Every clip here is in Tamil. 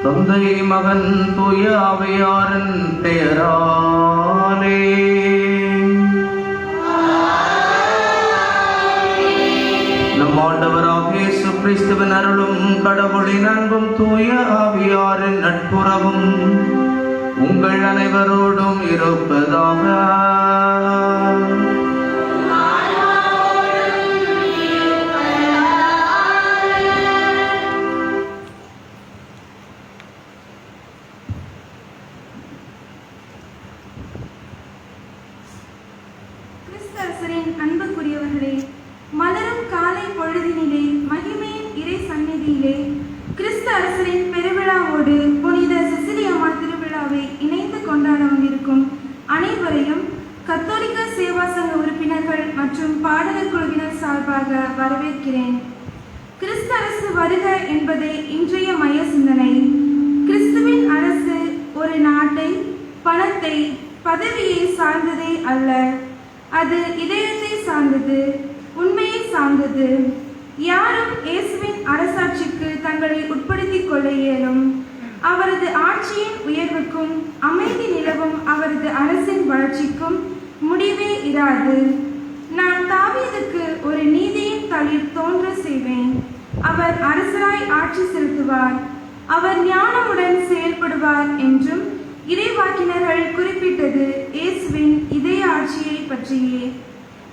தந்தை மகன் தூய ஆவியாரின் பெயராலே நம் ஆண்டவராகிய இயேசு கிறிஸ்துவின் அருளும் கடவுளின் அன்பும் தூய ஆவியாரின் நட்புறவும் உங்கள் அனைவரோடும் இருப்பதாக. அன்புக்குரியவர்களே, மலரும் காலை பொழுதினிலே மகிமையின் இறை சந்நிதியிலே கிறிஸ்து அரசரின் பெருவிழாவோடு புனித சிசிலியம்மா திருவிழாவை இணைந்து கொண்டாட வந்திருக்கும் அனைவரையும் கத்தோலிக்க சேவா சங்க உறுப்பினர்கள் மற்றும் பாடகர் குழுவினர் சார்பாக வரவேற்கிறேன். கிறிஸ்து அரசு வருக என்பதே இன்றைய மைய சிந்தனை. கிறிஸ்துவின் அரசு ஒரு நாட்டை, பணத்தை, பதவியை சார்ந்ததே அல்ல. அது இதயத்தை சார்ந்தது, உண்மையை சார்ந்தது. யாரும் இயேசுவின் அரசாட்சிக்கு தங்களை உட்படுத்திக் கொள்ள இயலும். அவரது ஆட்சியின் உயர்வுக்கும் அமைதி நிலவும் அவரது அரசின் வளர்ச்சிக்கும் முடிவே இராது. நான் தாவீதுக்கு ஒரு நீதியின் தளிர் தோன்ற செய்வேன். அவர் அரசராய் ஆட்சி செலுத்துவார். அவர் ஞானமுடன் செயல்படுவார் என்றும் இறைவாக்கினர்கள் குறிப்பிட்டது இயேசுவின் இதய ஆட்சியை பற்றியே.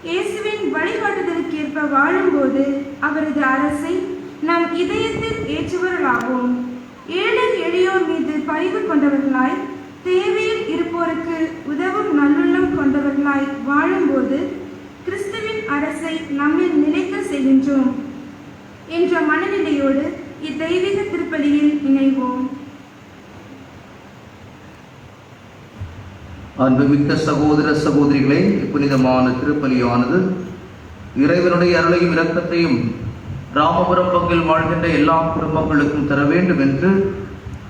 இயேசுவின் வழிகாட்டுதலுக்கேற்ப வாழும்போது அவரது அரசை நம் இதயத்தில் ஏற்றுவர்களாவோம். ஏழை எளியோர் மீது பரிவு கொண்டவர்களாய், தேவையில் இருப்போருக்கு உதவும் நல்லுள்ளம் கொண்டவர்களாய் வாழும்போது கிறிஸ்துவின் அரசை நம்மில் நிலைக்க செய்கின்றோம் என்ற மனநிலையோடு இத்தெய்வீக திருப்பலியில் இணைவோம். அன்புமிக்க சகோதர சகோதரிகளே, புனிதமான திருப்பலியானது இறைவனுடைய அருளையும் இரக்கத்தையும் ராமபுரம் பங்கில் வாழ்கின்ற எல்லா குடும்பங்களுக்கும் தர வேண்டும் என்று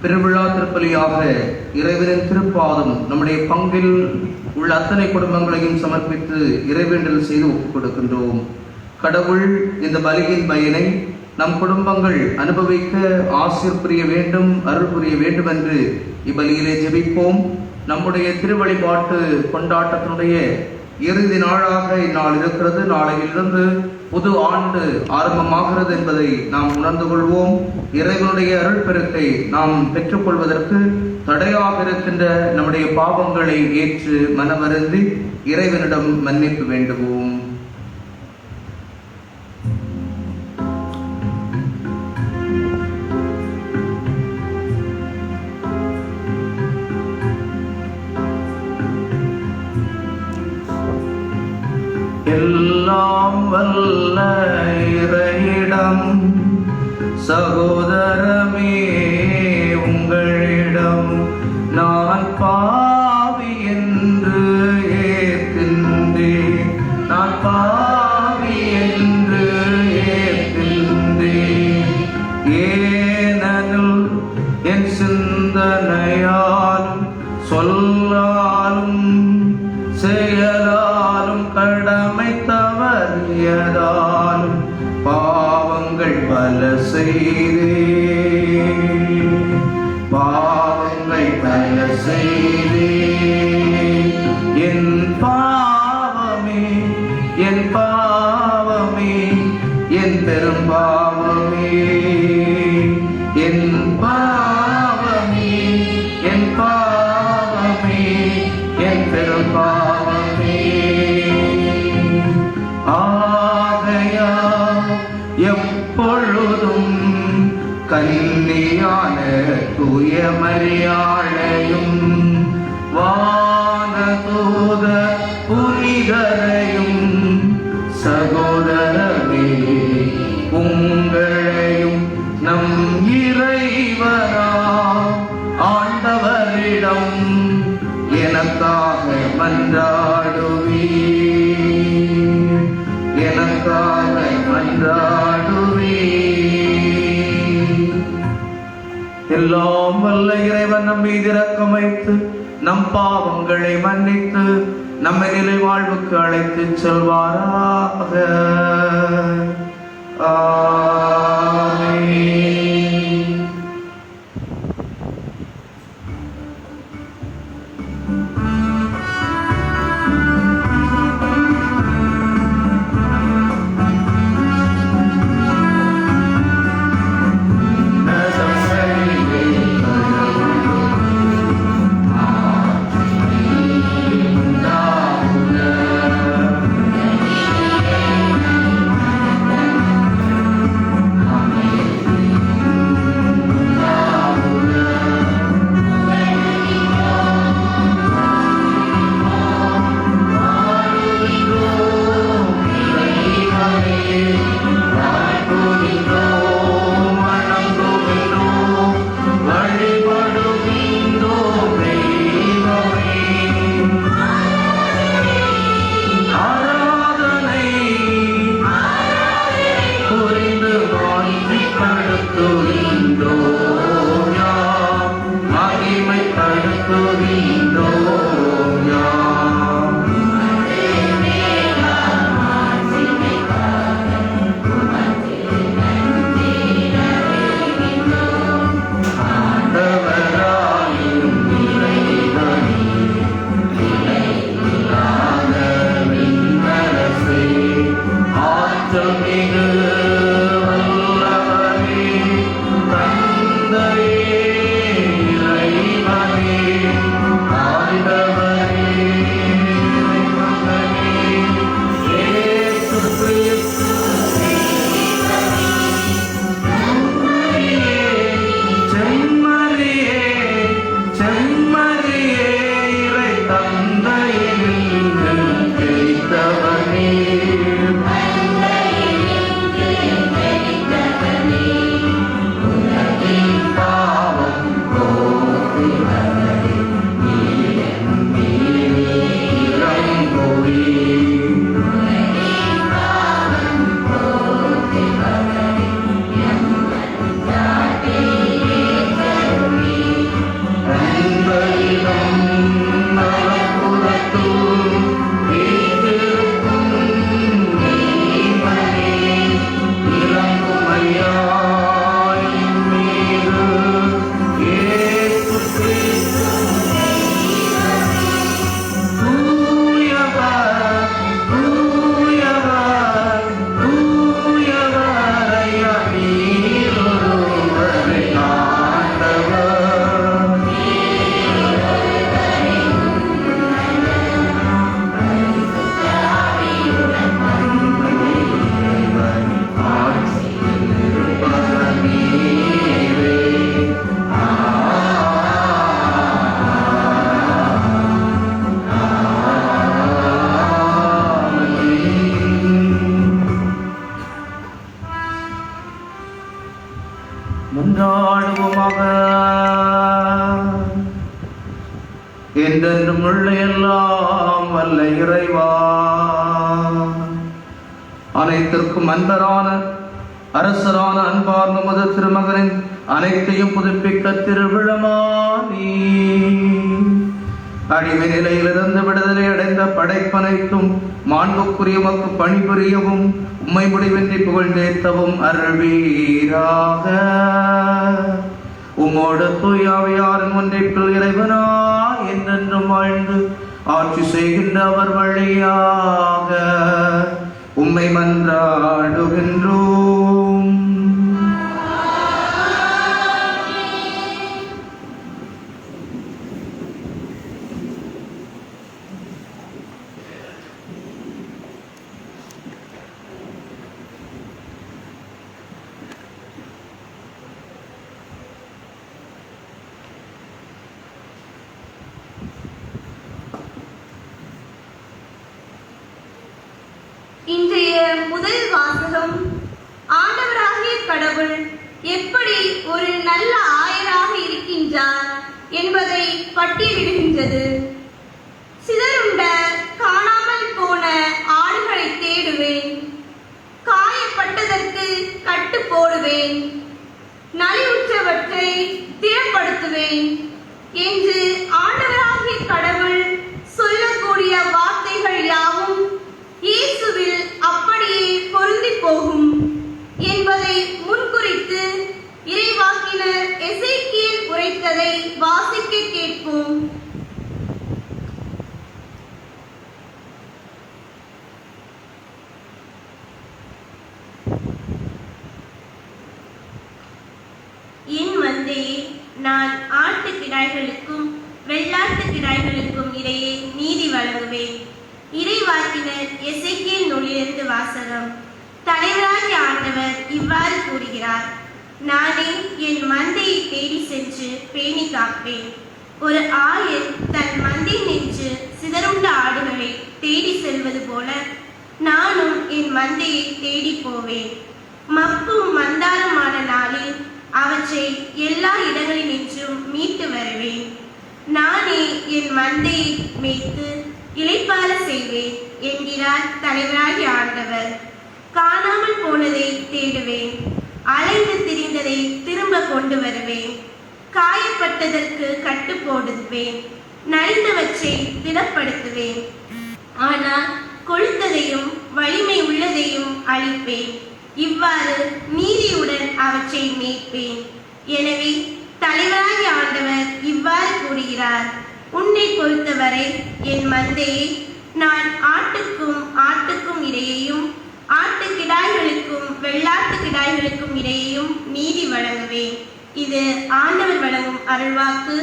பெருவிழா திருப்பலியாக இறைவனின் திருப்பாதம் நம்முடைய பங்கில் உள்ள அத்தனை குடும்பங்களையும் சமர்ப்பித்து இறைவேண்டல் செய்து ஒப்புக் கொடுக்கின்றோம். கடவுள் இந்த பலியின் பயனை நம் குடும்பங்கள் அனுபவிக்க ஆசீர் புரிய வேண்டும், அருள் புரிய வேண்டும் என்று இப்பலியிலே ஜெபிப்போம். நம்முடைய திருவழிபாட்டு கொண்டாட்டத்தினுடைய இறுதி நாளாக இந்நாள் இருக்கிறது. நாளையிலிருந்து புது ஆண்டு ஆரம்பமாகிறது என்பதை நாம் உணர்ந்து கொள்வோம். இறைவனுடைய அருள் பெருக்கை நாம் பெற்றுக்கொள்வதற்கு தடையாக இருக்கின்ற நம்முடைய பாவங்களை ஏற்று மனமருந்தி இறைவனிடம் மன்னிப்பு வேண்டுவோம். எல்லாம் வல்ல இறையிடம் சகோதரமே உங்களிடம் நான் பாவி என்று ஏற்கின்றேன். நான் பாவி என்று ஏற்கின்றேன். ஏனெனில் என் சிந்தனையாலும் சொல்லாலும் செயலாலும் கடமை தவறியதாலும் பாவங்கள் பல செய்தேன். பாவங்கள் பல செய்தேன். என் பாவமே, என் பாவமே, என் பெரும் பாவமே. என் பாவமே, என் பாவமே, என் பெரும் பாவமே. ஆகையா எப்பொழுதும் கன்னியான தூய மரியாளையும் வானதூத புனிதரையும் சகோதரமே உங்களையும் நம் இறைவனா ஆண்டவரிடம் எனக்காக மன்றாடுவீர். எனக்காக எல்லாம் வல்ல இறைவன் நம் மீது இரக்கம் வைத்து நம் பாவங்களை மன்னித்து நம்மை நிலை வாழ்வுக்கு அழைத்து செல்வாராக. ஆமென். மன்றாடுவோமாக. என்றென்றும் உள்ள எல்லாம் வல்ல இறைவா, அனைத்திற்கும் அன்பரான அரசரான அன்பார்ந்த மத திருமகனின் அனைத்தையும் புதுப்பிக்க திருவிழமானி அடிமை நிலையிலிருந்து விடுதலை அடைந்த படைப்பனைத்தும் மாண்புக்குரிய உமக்கு பணிபுரியவும் உம்மை முடிவின்றி புகழ்ந்தேத்தவும் அருள்வீராக. உம்மோடு தூயாவையாரின் ஒன்றைக்குள் இறைவனா என்றென்றும் வாழ்ந்து ஆட்சி செய்கின்ற அவர் வழியாக உம்மை மன்றாடுகின்றோம். இன்றைய முதல் வாசகம் ஆண்டவராகிய கடவுள் எப்படி ஒரு நல்ல ஆயராக இருக்கின்றார் என்பதை பட்டியலிடுகின்றது. சிதறுண்ட காணாமல் போன ஆடுகளை தேடுவேன், நலிவுற்றவற்றை திடப்படுத்துவேன் என்று ஆண்டவராகிய கடவுள் சொல்லக்கூடிய வார்த்தைகள் யாவும் இயேசுவில் அப்படியே பொருந்தி போகும் என்பதை முன்குறித்து இறைவாக்கினர் எசேக்கியேல் உரைத்ததை வாசிக்க கேட்போம். என் மந்தையே, நான் ஆட்டு கிடாய்களுக்கும் வெள்ளாட்டு கிடாய்களுக்கும் இடையே நீதி வழங்குவேன். இறைவாக்கினர் எசேக்கியேல் நூலிலிருந்து வாசகம். தலைவராகிய ஆண்டவர் இவ்வாறு கூறுகிறார்: நானே என் மந்தையை தேடி சென்று பேணி காப்பேன். ஒரு ஆயர் தன் மந்தை நின்று சிதறுண்ட ஆடுகளை தேடி செல்வது போல நானும் என் மந்தையை தேடி போவேன். மப்பும் மந்தாரமான நாளில் அவற்றை எல்லா இடங்களினின்றும் மீட்டு வருவேன். நானே என் மந்தையை மேய்த்து இளைப்பாற செய்வேன் என்கிறார் தலைவராகிய ஆண்டவர். காணாமல் போனதை தேடுவேன், அலைந்து திரிந்ததை திரும்ப கொண்டு வருவேன். காயப்பட்டதற்கு கட்டு போடுவேன், நலிந்தவற்றை திடப்படுத்துவேன். ஆனால் கொழுத்ததையும் வலிமை உள்ளதையும் அழிப்பேன். இவ்வாறு நீதியுடன் அவற்றை மேய்ப்பேன். எனவே தலைவராகிய ஆண்டவர் இவ்வாறு கூறுகிறார்: உன்னை பொறுத்தவரை என் மந்தையை நான் ஆட்டுக்கும் இடையேயும் ஆட்டுக்கிடாய்களுக்கும் வெள்ளாட்டு கிடாய்களுக்கும் இடையேயும் நீதி வழங்குவேன். இது ஆண்டவர் வழங்கும் அருள்வாக்கு.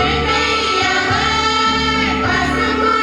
என்னை அவர் பசும்புல்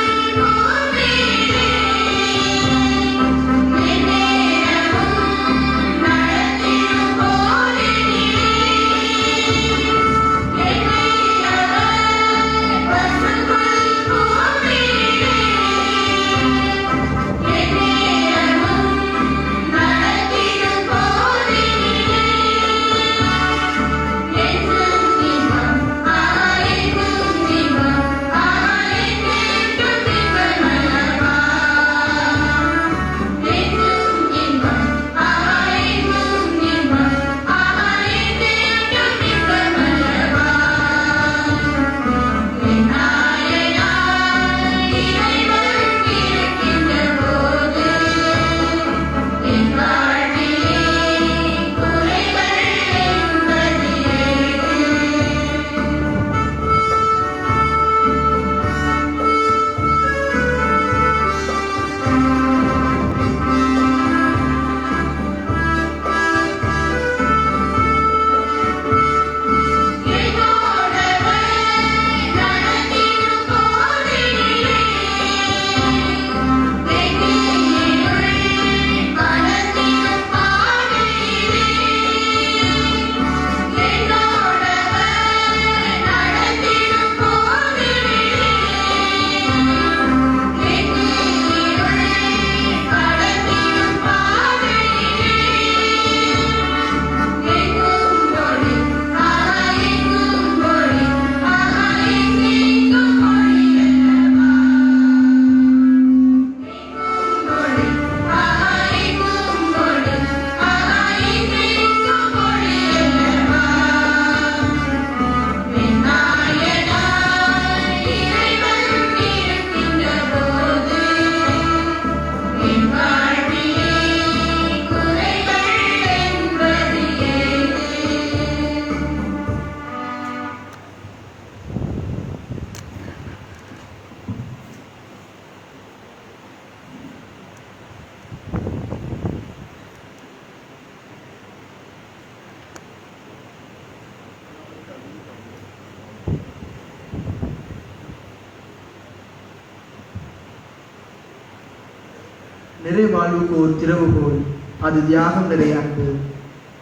நிறைவாழ்வுக்கு ஒரு திறவுகோல், அது தியாகம் நிறை அன்பு.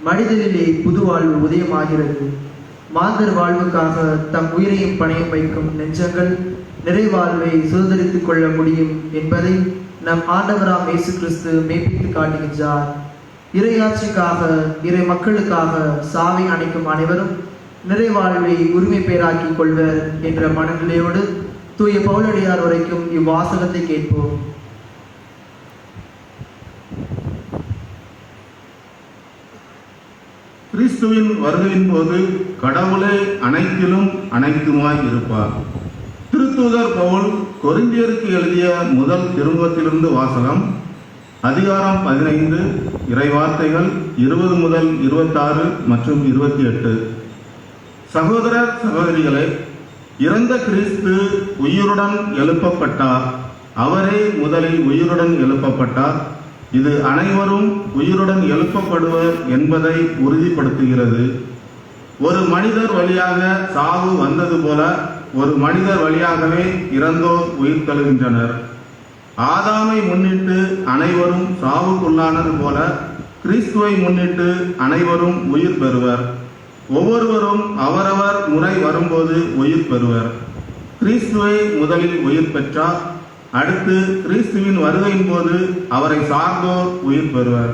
மனிதனிலே புது வாழ்வு உதயமாகிறது. மாந்தர் வாழ்வுக்காக தம் உயிரையும் பணையம் வைக்கும் நெஞ்சங்கள் நிறைவாழ்வை சுதந்திரித்துக் கொள்ள முடியும் என்பதை நம் ஆண்டவராம் இயேசு கிறிஸ்து மெய்ப்பித்து காட்டுகின்றார். இறையாட்சிக்காக, இறை மக்களுக்காக சாவை அணைக்கும் அனைவரும் நிறைவாழ்வை உரிமை பெயராக்கிக் கொள்வர் என்ற மனநிலையோடு தூய பவுலடியார் வரைக்கும் இவ்வாசகத்தை கேட்போம். கிறிஸ்துவின் வருகையின் போது கடவுளே அனைத்திலும் அனைத்துமாய் இருப்பார். திருத்தூதர் பவுல் கொரிந்தியருக்கு எழுதிய முதல் திருமுகத்திலிருந்து வாசகம். அதிகாரம் 15, இறைவார்த்தைகள் 20 முதல் 26 மற்றும் 28. சகோதர சகோதரிகளே, இறந்த கிறிஸ்து உயிருடன் எழுப்பப்பட்டார். அவரே முதலில் உயிருடன் எழுப்பப்பட்டார். இது அனைவரும் உயிருடன் எழுப்பப்படுவர் என்பதை உறுதிப்படுத்துகிறது. ஒரு மனிதர் வழியாக சாவு வந்தது போல ஒரு மனிதர் வழியாகவே இறந்தோர் உயிர் தழுகின்றனர். ஆதாமை முன்னிட்டு அனைவரும் சாவுக்குள்ளானது போல கிறிஸ்துவை முன்னிட்டு அனைவரும் உயிர் பெறுவர். ஒவ்வொருவரும் அவரவர் முறை வரும்போது உயிர் பெறுவர். கிறிஸ்துவை முதலில் உயிர் பெற்றார். அடுத்து கிறிஸ்துவின் வருகையின் போது அவரை சார்ந்தோர் உயிர் பெறுவர்.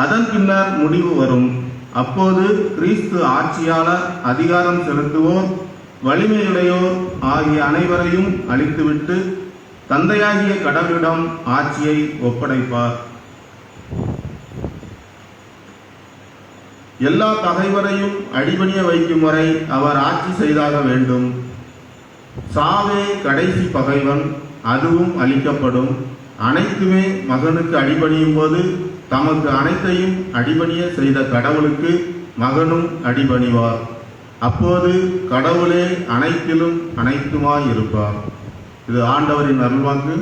அதன் பின்னர் முடிவு வரும். அப்போது கிறிஸ்து ஆட்சியாளர், அதிகாரம் செலுத்துவோர், வலிமையுடையோர் ஆகிய அனைவரையும் அழித்துவிட்டு தந்தையாகிய கடவுளிடம் ஆட்சியை ஒப்படைப்பார். எல்லா பகைவரையும் அடிபணிய வைக்கும் வரை அவர் ஆட்சி செய்தாக வேண்டும். சாவே கடைசி பகைவன், அதுவும் அழிக்கப்படும். அனைத்துமே மகனுக்கு அடிபணியும் போது தமக்கு அனைத்தையும் அடிபணிய செய்த கடவுளுக்கு மகனும் அடிபணிவார். அப்போது கடவுளே அனைத்திலும் அனைத்துமாய் இருப்பார். இது ஆண்டவரின் அருள்வாக்கு.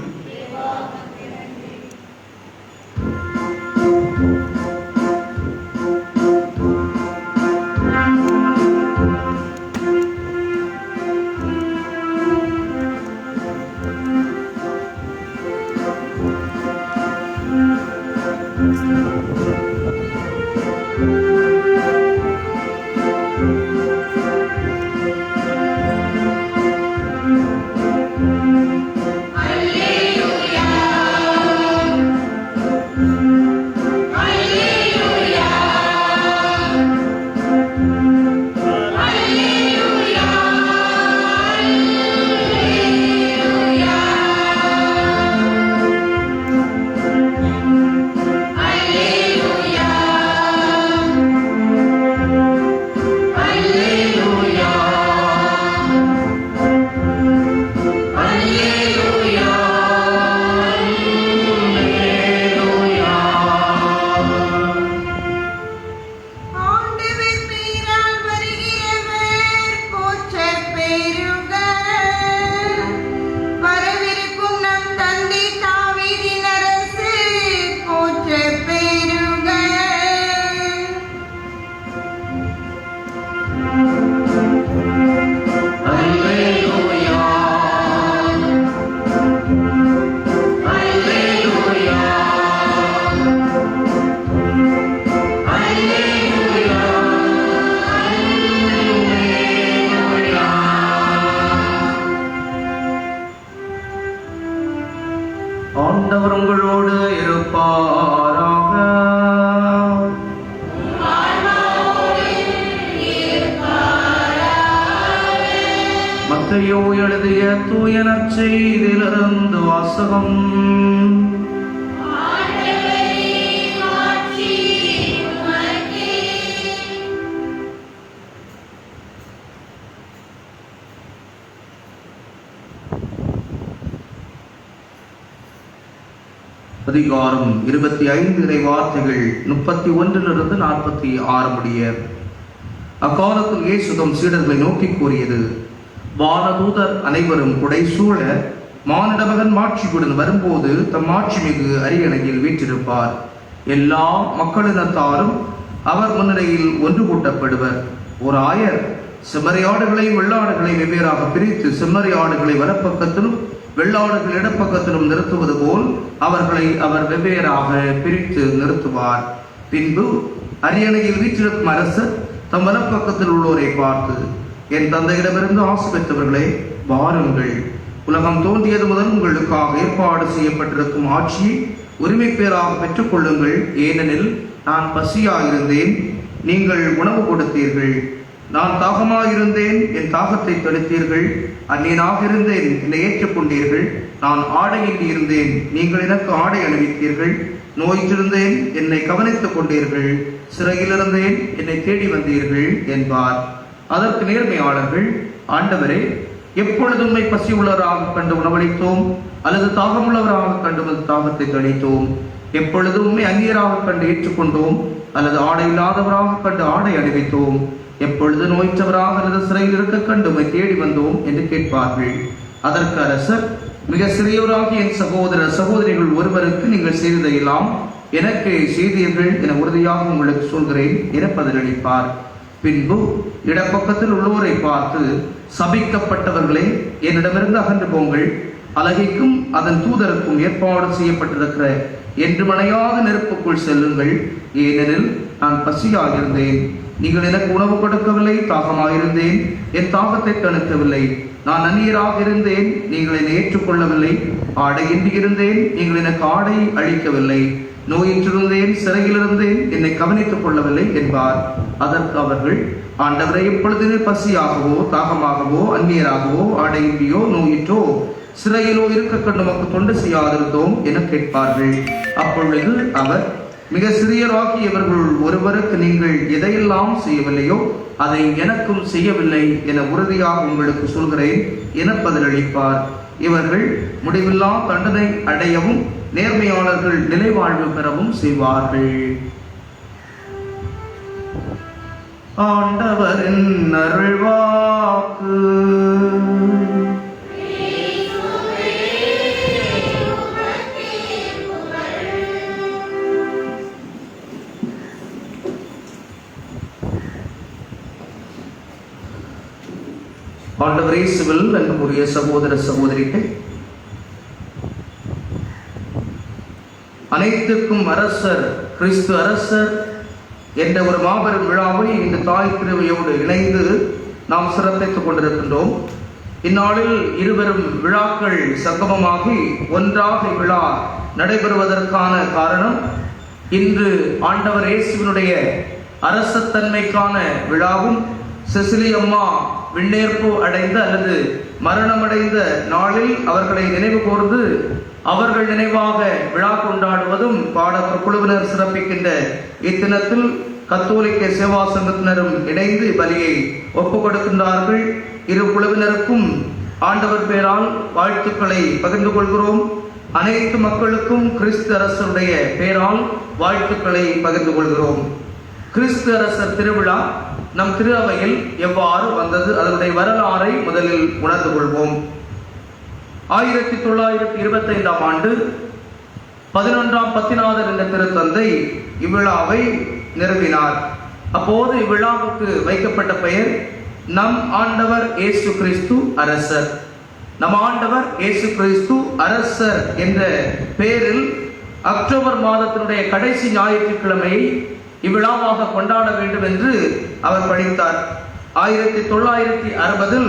ஆண்டவர் உங்களோடு இருப்பாராக. மத்தேயு எழுதிய தூய நற்செய்தியிலிருந்து வாசகம். அதிகாரம் 25 இறை வார்த்தைகள் 31 - 46 முடிய. அக்காலத்தில் இயேசு தம் சீடர்களை நோக்கி கூறியது: வானதூதர் அனைவரும் புடைசூழ மானிட மகன் மாட்சியுடன் வரும்போது தம் மாட்சி மிகு அரியணையில் வீற்றிருப்பார். எல்லா மக்களினத்தாரும் அவர் முன்னிலையில் ஒன்று கூட்டப்படுவர். ஒரு ஆயர் செம்மறி ஆடுகளை வெள்ளாடுகளை வெவ்வேறாக பிரித்து செம்மறி ஆடுகளை வலப்பக்கத்திலும் வெள்ளாடுகள் இடப்பக்கத்திலும் நிறுத்துவது போல் அவர்களை அவர் வெவ்வேறாக பிரித்து நிறுத்துவார். பின்பு அரியணையில் வீற்றிருக்கும் அரசர் தம் வலப்பக்கத்தில் உள்ளோரை பார்த்து, என் தந்தையிடமிருந்து ஆசி பெற்றவர்களே, வாருங்கள், உலகம் தோன்றியது முதல் உங்களுக்காக ஏற்பாடு செய்யப்பட்டிருக்கும் ஆட்சியை உரிமை பேராக பெற்றுக் கொள்ளுங்கள். ஏனெனில் நான் பசியாயிருந்தேன், நீங்கள் உணவு கொடுத்தீர்கள். நான் தாகமாயிருந்தேன், என் தாகத்தை தடுத்தீர்கள். அந்நியனாக இருந்தேன், என்னை ஏற்றுக்கொண்டீர்கள். நான் ஆடையின்றி இருந்தேன், நீங்கள் எனக்கு ஆடை அணிவித்தீர்கள். நோயிற்றிருந்தேன், என்னை கவனித்துக் கொண்டீர்கள். சிறையில் இருந்தேன், என்னை தேடி வந்தீர்கள் என்பார். அதற்கு நேர்மையாளர்கள், ஆண்டவரே, எப்பொழுது உம்மை பசி உள்ளவராக கண்டு உணவளித்தோம், அல்லது தாகமுள்ளவராக கண்டு தாகத்தை தணித்தோம்? எப்பொழுது உம்மை அந்நியராக கண்டு ஏற்றுக்கொண்டோம், அல்லது ஆடை இல்லாதவராக கண்டு ஆடை அணிவித்தோம்? எப்பொழுது நோய்ற்றவராக அல்லது சிறையில் இருக்க கண்டு உம்மை தேடி வந்தோம் என்று கேட்பார்கள். அதற்கு அரசர், மிக சிறியவராகிய என் சகோதர சகோதரிகள் ஒருவருக்கு நீங்கள் செய்ததையெல்லாம் எனக்கு செய்தீர்கள் என உறுதியாக உங்களுக்கு சொல்கிறேன் என பதிலளிப்பார். பின்பு இடப்பக்கத்தில் உள்ளோரை பார்த்து, சபிக்கப்பட்டவர்களே, என்னிடமிருந்து அகன்று போங்கள். அலகைக்கும் அதன் தூதருக்கும் ஏற்பாடு செய்யப்பட்டிருக்கிற என்று மணையாத நெருப்புக்குள் செல்லுங்கள். ஏனெனில் நான் பசியாயிருந்தேன், நீங்கள் எனக்கு உணவு கொடுக்கவில்லை. தாகமாயிருந்தேன், என் தாகத்தை தணிக்கவில்லை. நான் அந்நியராக இருந்தேன், நீங்கள் என்னை ஏற்றுக்கொள்ளவில்லை. ஆடையின்றி இருந்தேன், நீங்கள் எனக்கு ஆடை அளிக்கவில்லை. நோயிற்றிருந்தேன், சிறையில் இருந்தேன், என்னை கவனித்துக் கொள்ளவில்லை என்பார். அதற்கு அவர்கள், ஆண்டவரை, எப்பொழுதுமே பசியாகவோ தாகமாகவோ அந்நியராகவோ ஆடையின்றியோ நோயிற்றோ சிறையிலோ இருக்க கண்டு நமக்கு தொண்டு செய்யாதிருந்தோம் என கேட்பார்கள். அப்பொழுது அவர், மிக சிறியராகியவர்கள் ஒருவருக்கு நீங்கள் எதையெல்லாம் செய்யவில்லையோ அதை எனக்கும் செய்யவில்லை என உறுதியாக உங்களுக்கு சொல்கிறேன் என பதிலளிப்பார். இவர்கள் முடிவில்லா தண்டனை அடையவும் நேர்மையாளர்கள் நிலைவாழ்வு பெறவும் செய்வார்கள். ஆண்டவரின் அருள்வாக்கு. ஆண்டவர் இயேசுவில் அன்புக்குரிய சகோதர சகோதரிகள், அனைத்துக்கும் அரசர் கிறிஸ்து அரசர் என்ற ஒரு மாபெரும் விழாவை இந்த தாய் திருவையோடு இணைந்து நாம் சிறப்பித்துக் கொண்டிருக்கின்றோம். இந்நாளில் இருவரும் விழாக்கள் சங்கமமாகி ஒன்றாக விழா நடைபெறுவதற்கான காரணம், இன்று ஆண்டவர் இயேசுவினுடைய அரசத்தன்மைக்கான விழாவும் செசிலி அம்மா விண்ணேற்பு அடைந்த அல்லது மரணமடைந்த நாளில் அவர்களை நினைவு கூர்ந்து அவர்கள் நினைவாக விழா கொண்டாடுவதும் பாடகர் குழுவினர் சிறப்பிக்கின்ற இத்தினத்தில் கத்தோலிக்க சேவா சங்கத்தினரும் இணைந்து பலியை ஒப்புக் கொடுக்கின்றார்கள். இரு குழுவினருக்கும் ஆண்டவர் பெயரால் வாழ்த்துக்களை பகிர்ந்து கொள்கிறோம். அனைத்து மக்களுக்கும் கிறிஸ்து அரசருடைய பெயரால் வாழ்த்துக்களை பகிர்ந்து கொள்கிறோம். கிறிஸ்து அரசர் திருவிழா நம் திரு அவையில் எவ்வாறு வந்தது, அதனுடைய வரலாறை முதலில் உணர்ந்து கொள்வோம். 1925ஆம் ஆண்டு 11ஆம் பத்திநாதர் என்ற திருத்தந்தை இவ்விழாவை நிறுவினார். அப்போது இவ்விழாவுக்கு வைக்கப்பட்ட பெயர் நம் ஆண்டவர் இயேசு கிறிஸ்து அரசர். நம் ஆண்டவர் இயேசு கிறிஸ்து அரசர் என்ற பெயரில் அக்டோபர் மாதத்தினுடைய கடைசி ஞாயிற்றுக்கிழமையை இவ்விழாவாக கொண்டாட வேண்டும் என்று அவர் பணித்தார். 1960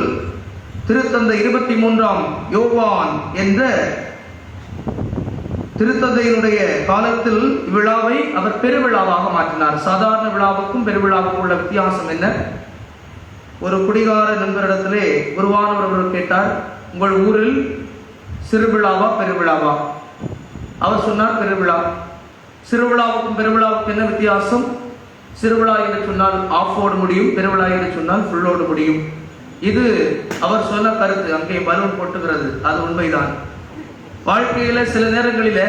திருத்தந்தை 23ஆம் யோவான் என்ற திருத்தந்தையினுடைய காலத்தில் விழாவை அவர் பெருவிழாவாக மாற்றினார். சாதாரண விழாவுக்கும் பெருவிழாவுக்கும் உள்ள வித்தியாசம் என்ன? ஒரு குடிகார நண்பரிடத்திலே குருவானவர் அவர் கேட்டார், உங்கள் ஊரில் சிறுவிழாவா பெருவிழாவா? அவர் சொன்னார் பெருவிழா. சிறுவிழாவுக்கும் பெருவிழாவுக்கும் என்ன வித்தியாசம்? சிறுவிழா என்று சொன்னால் ஆஃப் ஓட முடியும், பெருவிழா என்று சொன்னால் ஃபுல்லோடு முடியும். இது அவர் சொன்ன கருத்து. அங்கே பலூன் போட்டுகிறது, அது உண்மைதான். வாழ்க்கையில சில நேரங்களில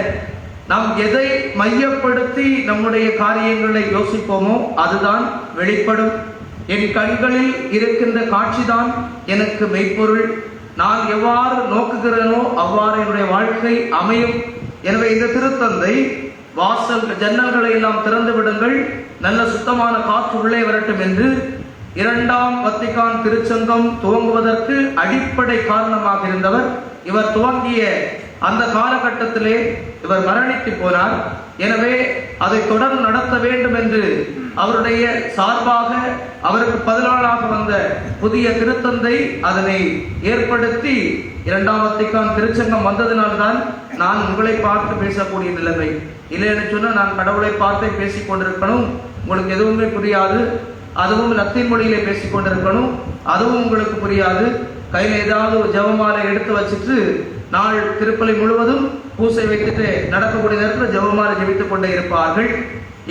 நாம் எதை மையப்படுத்தி நம்முடைய காரியங்களை யோசிப்போமோ அதுதான் வெளிப்படும். என் கண்களில் இருக்கின்ற காட்சிதான் எனக்கு மெய்ப்பொருள். நான் எவ்வாறு நோக்குகிறேனோ அவ்வாறு என்னுடைய வாழ்க்கை அமையும். எனவே இந்த திருத்தந்தை வாசல் ஜன்னல்களை எல்லாம் திறந்து விடுங்கள், நல்ல சுத்தமான காற்று உள்ளே வரட்டும் என்று 2ஆம் வத்திக்கான் திருச்சங்கம் துவங்குவதற்கு அடிப்படை காரணமாக இருந்தவர் இவர் துவங்கிய அந்த காலகட்டத்திலே இவர் மரணித்து போனார். எனவே அதை தொடர்ந்து நடத்த வேண்டும் என்று அவருடைய சார்பாக அவருக்கு பதிலாளாக வந்த புதிய திருத்தந்தை அதனை ஏற்படுத்தி இரண்டாம் வத்திக்கான் திருச்சங்கம் வந்ததினால்தான் நான் உங்களை பார்த்து பேசக்கூடிய நிலைமை. இல்லைன்னு சொன்னா நான் கடவுளை பார்த்தே பேசிக் கொண்டிருக்கணும், உங்களுக்கு எதுவுமே புரியாது. அதுவும் லத்தீன் மொழியிலே பேசிக் கொண்டிருக்கணும், அதுவும் உங்களுக்கு புரியாது. கையில ஏதாவது ஒரு ஜெபமாலை எடுத்து வச்சுட்டு நாள் திருப்பலி முழுவதும் பூசை வைத்துட்டு நடக்கக்கூடிய நேரத்தில் ஜெபமாலை ஜெபித்துக் கொண்டே இருப்பார்கள்.